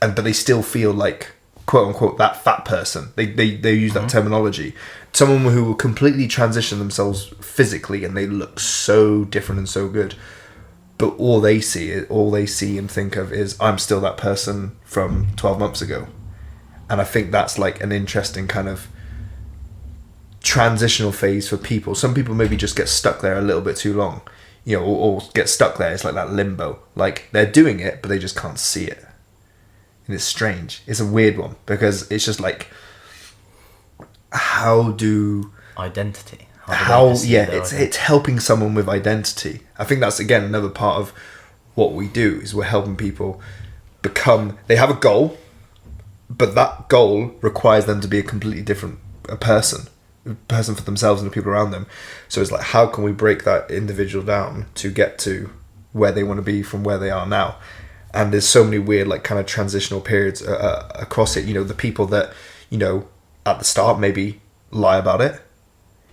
but they still feel like, quote unquote, that fat person. They use that terminology. Someone who will completely transition themselves physically and they look so different and so good, but all they see and think of is, I'm still that person from 12 months ago. And I think that's like an interesting kind of transitional phase for people. Some people maybe just get stuck there a little bit too long. You know, or get stuck there. It's like that limbo. Like, they're doing it, but they just can't see it. And it's strange. It's a weird one, because it's just like, identity. It's helping someone with identity. I think that's, again, another part of what we do, is we're helping people they have a goal, but that goal requires them to be a completely different person for themselves and the people around them. So it's like, how can we break that individual down to get to where they want to be from where they are now? And there's so many weird, like, kind of transitional periods across it. You know, the people that, you know, at the start maybe lie about it,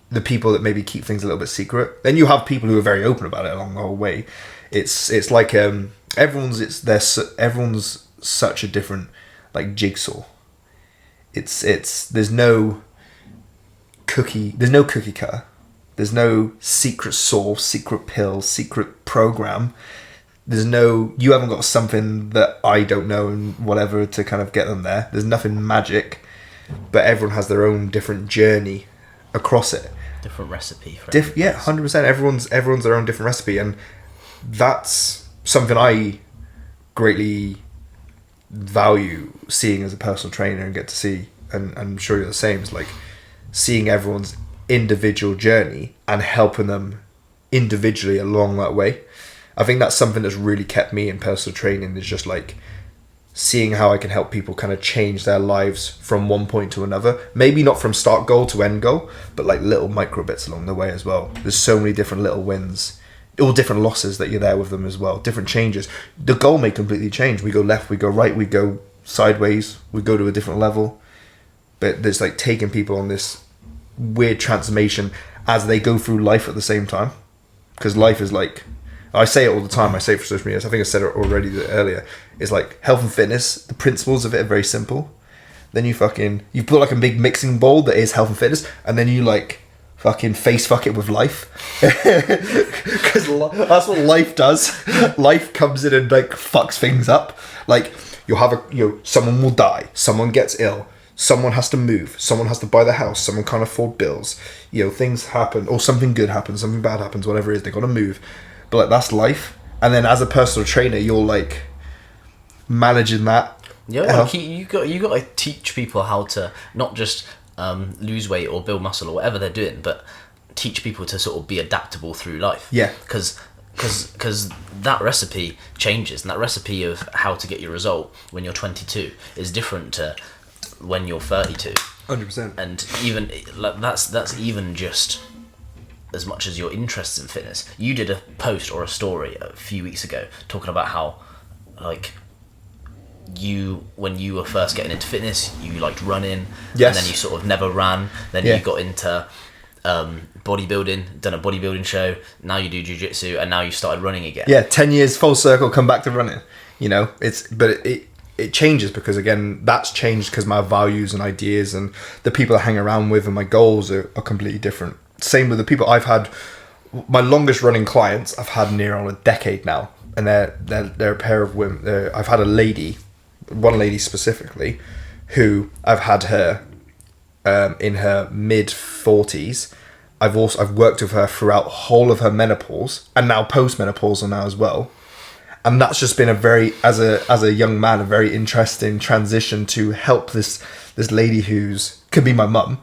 the people that maybe keep things a little bit secret. Then you have people who are very open about it along the whole way. It's like everyone's such a different, like, jigsaw. There's no cookie cutter. There's no secret sauce, secret pill, secret program. You haven't got something that I don't know and whatever to kind of get them there. There's nothing magic, but everyone has their own different journey across it. Different recipe. 100%. Everyone's their own different recipe, and that's something I greatly value seeing as a personal trainer and get to see, and I'm sure you're the same. It's like seeing everyone's individual journey and helping them individually along that way. I think that's something that's really kept me in personal training, is just like seeing how I can help people kind of change their lives from one point to another. Maybe not from start goal to end goal, but like little micro bits along the way as well. There's so many different little wins, all different losses that you're there with them as well, different changes. The goal may completely change. We go left, we go right, we go sideways, we go to a different level. But there's like taking people on this weird transformation as they go through life at the same time. Because life is like, I say it all the time, I say it for social media, I think I said it already earlier, it's like health and fitness, the principles of it are very simple. Then you put like a big mixing bowl that is health and fitness, and then you like fucking face fuck it with life. Because that's what life does. Life comes in and like fucks things up. Like you'll have someone will die, someone gets ill, someone has to move, someone has to buy the house, someone can't afford bills, things happen, or something good happens, something bad happens, whatever it is, they gotta move. But like that's life. And then as a personal trainer, you're like managing that. Yeah, like you got to teach people how to not just lose weight or build muscle or whatever they're doing, but teach people to sort of be adaptable through life. Yeah. Because that recipe changes, and that recipe of how to get your result when you're 22 is different to when you're 32. 100%. And even like that's even just as much as your interests in fitness. You did a post or a story a few weeks ago talking about how, like, when you were first getting into fitness, you liked running, yes, and then you sort of never ran. Then you got into bodybuilding, done a bodybuilding show. Now you do jiu-jitsu, and now you started running again. Yeah, 10 years full circle, come back to running. It changes because, again, that's changed because my values and ideas and the people I hang around with and my goals are completely different. Same with the people I've had. My longest running clients I've had near on a decade now, and they're a pair of women. I've had one lady specifically, who I've had her in her mid 40s. I've worked with her throughout whole of her menopause and now postmenopausal now as well. And that's just been as a young man, a very interesting transition to help this lady could be my mum,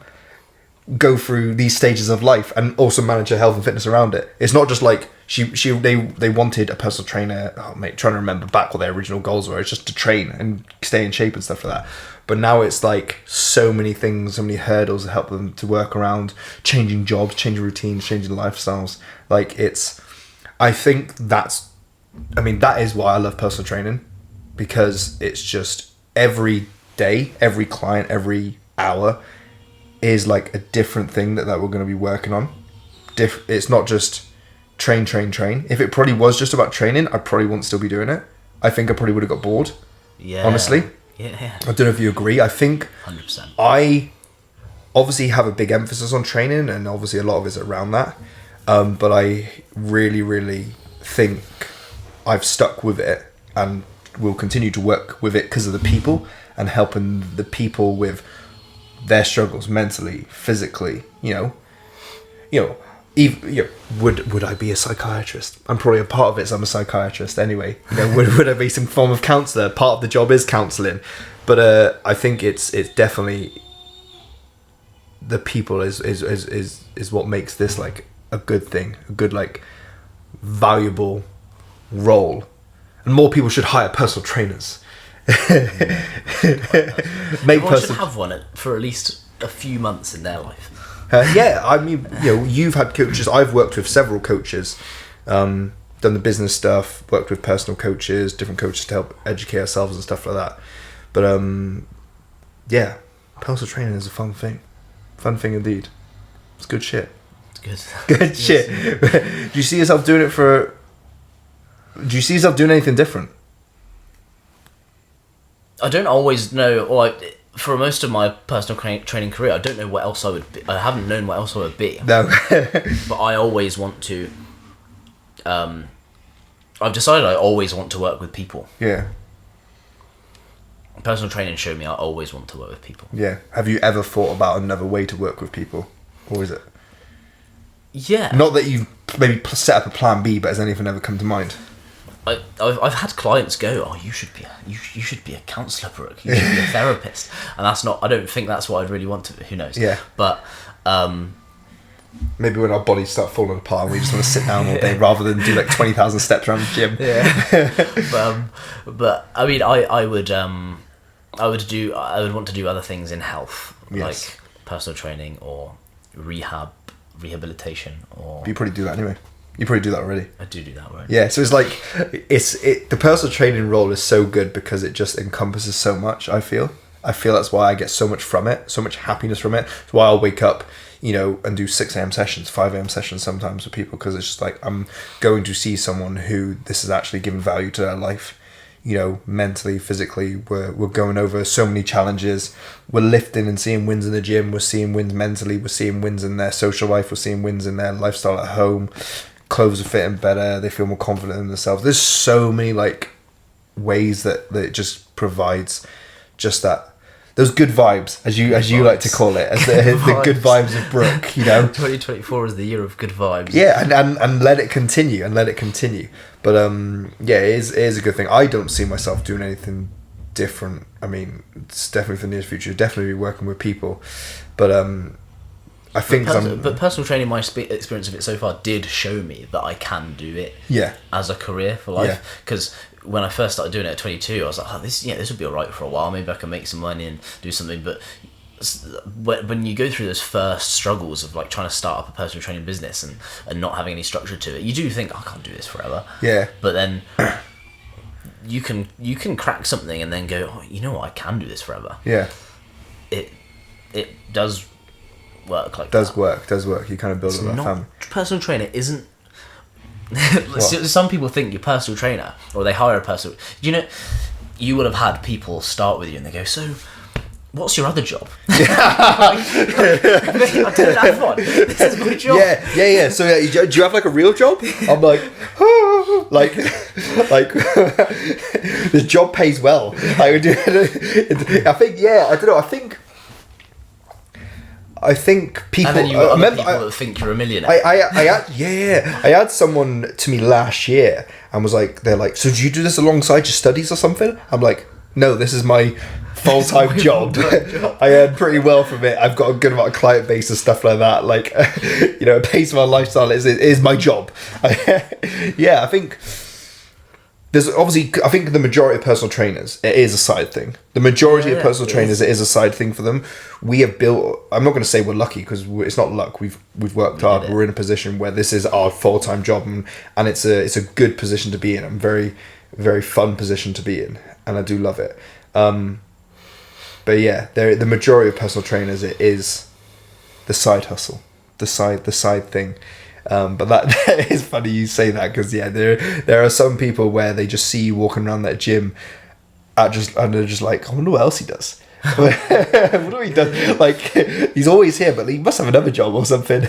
go through these stages of life and also manage her health and fitness around it. It's not just like they wanted a personal trainer. Oh mate, trying to remember back what their original goals were. It's just to train and stay in shape and stuff like that. But now it's like so many things, so many hurdles that help them to work around changing jobs, changing routines, changing lifestyles. That is why I love personal training, because it's just every day, every client, every hour is like a different thing that we're going to be working on. It's not just train. If it probably was just about training, I probably wouldn't still be doing it. I think I probably would have got bored. Yeah. Honestly. Yeah. I don't know if you agree. I think 100%. I obviously have a big emphasis on training, and obviously a lot of it's around that. But I really, really think I've stuck with it and will continue to work with it because of the people and helping the people with their struggles mentally, physically. Would I be a psychiatrist? I'm probably a part of it, so I'm a psychiatrist anyway. Would I be some form of counsellor? Part of the job is counselling, but I think it's definitely the people is what makes this like a good thing, a good like valuable role, and more people should hire personal trainers. Everyone should have one for at least a few months in their life. You've had coaches. I've worked with several coaches, done the business stuff, worked with personal coaches, different coaches to help educate ourselves and stuff like that. But personal training is a fun thing indeed. It's good shit. It's good. Good shit. Do you see yourself doing it do you see yourself doing anything different? I don't always know, for most of my personal training career, I don't know what else I would be. I haven't known what else I would be. No. But I always want to, I've decided I always want to work with people. Yeah. Personal training showed me I always want to work with people. Yeah. Have you ever thought about another way to work with people? Or is it? Yeah. Not that you maybe set up a plan B, but has anything ever come to mind? I've had clients go, you should be a counsellor, Brook. You should be a therapist, and that's not. I don't think that's what I'd really want to be. Who knows? Yeah. But maybe when our bodies start falling apart and we just want to sit down all day rather than do like 20,000 steps around the gym. Yeah. But I mean, I would want to do other things in health, like personal training or rehabilitation, or. But you probably do that anyway. You probably do that already. I do that already. Yeah, so it's like the personal training role is so good because it just encompasses so much. I feel that's why I get so much from it, so much happiness from it. It's why I'll wake up, and do 6 a.m. sessions, 5 a.m. sessions sometimes with people, because it's just like I'm going to see someone who this is actually giving value to their life. Mentally, physically, we're going over so many challenges. We're lifting and seeing wins in the gym. We're seeing wins mentally. We're seeing wins in their social life. We're seeing wins in their lifestyle at home. Clothes are fitting better. They feel more confident in themselves. There's so many ways that it just provides just those good vibes, as you like to call it, as the good vibes of Brook. 2024 is the year of good vibes. Yeah, and let it continue, But it is a good thing. I don't see myself doing anything different. I mean, it's definitely for the near future. Definitely be working with people, but I think. But personal training, my experience of it so far did show me that I can do it. Yeah. As a career for life, because. When I first started doing it at 22, I was like, this would be alright for a while. Maybe I can make some money and do something. But when you go through those first struggles of trying to start up a personal training business and not having any structure to it, you do think, I can't do this forever. Yeah. But then you can crack something and then go, I can do this forever. Yeah. It does work like does that. work. You kind of build up that family. Personal trainer isn't. Some people think you're a personal trainer, or they hire a personal. You would have had people start with you and they go, so what's your other job? I don't have one. This is my job. Yeah. So do you have a real job? I'm like, this job pays well. I think I don't know. I think people. And then you got other people that think you're a millionaire. I had someone to me last year and was like, they're like, so do you do this alongside your studies or something? I'm like, no, this is my full-time job. I earn pretty well from it. I've got a good amount of client base and stuff like that. It pays for my lifestyle. It is my job. I think. There's obviously, I think the majority of personal trainers, it is a side thing. The majority of personal trainers, it is a side thing for them. We have built, I'm not going to say we're lucky because it's not luck. We've worked hard. We're in a position where this is our full-time job and it's a good position to be in. A very, very fun position to be in. And I do love it. But yeah, the majority of personal trainers, it is the side hustle, the side thing. But that is funny you say that because there are some people where they just see you walking around that gym and they're just like, I wonder what else he does. What do he do? He's always here, but he must have another job or something.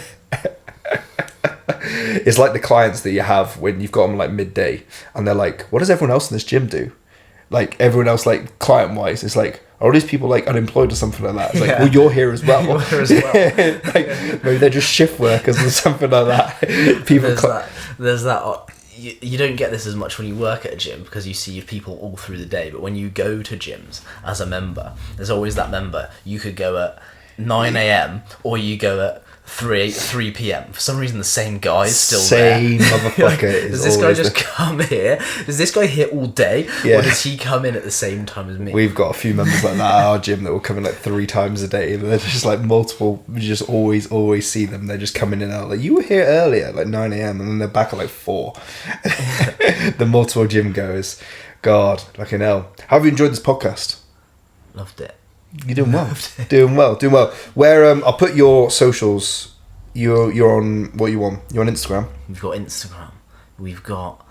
It's like the clients that you have when you've got them midday and they're like, what does everyone else in this gym do? Everyone else client wise, it's like, are all these people unemployed or something like that? It's like, well, you're here as well. You're here as well. Maybe they're just shift workers or something like that. People. There's that. You don't get this as much when you work at a gym because you see people all through the day. But when you go to gyms as a member, there's always that member. You could go at 9 a.m. or you go at 3 p.m. For some reason, the same guy is still there. Same motherfucker. Does this guy just come here? Does this guy here all day? Yeah. Or does he come in at the same time as me? We've got a few members like that at our gym that will come in 3 times a day. And they're just multiple. We just always see them. They're just coming in and out. You were here earlier at 9 a.m. and then they're back at 4. The multiple gym goers. God, fucking hell. How have you enjoyed this podcast? Loved it. You're doing well. Doing well. Where I'll put your socials. You're on what you on? You're on Instagram. We've got Instagram. We've got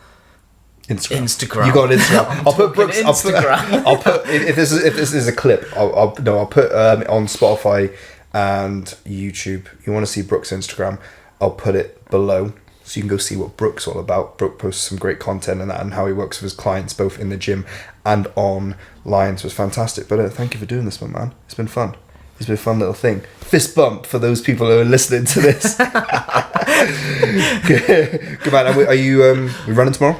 Instagram. You got Instagram. I'll put Brooks. Instagram. I'll put if this is a clip. I'll put on Spotify and YouTube. You want to see Brooks' Instagram? I'll put it below. So you can go see what Brook's all about. Brook posts some great content and how he works with his clients, both in the gym and online. So it's fantastic. But thank you for doing this, my man. It's been fun. It's been a fun little thing. Fist bump for those people who are listening to this. Good man. Are you running tomorrow?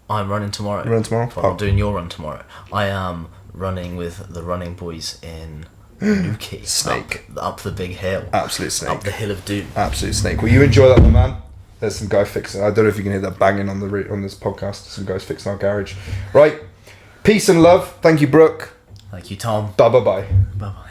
I'm running tomorrow. You're running tomorrow? I'm doing your run tomorrow. I am running with the running boys in Nuki. Snake. Up the big hill. Absolute snake. Up the hill of doom. Absolute snake. Well, you enjoy that one, man. There's some guy fixing. I don't know if you can hear that banging on on this podcast. Some guys fixing our garage. Right. Peace and love. Thank you, Brook. Thank you, Tom. Bye bye. Bye bye.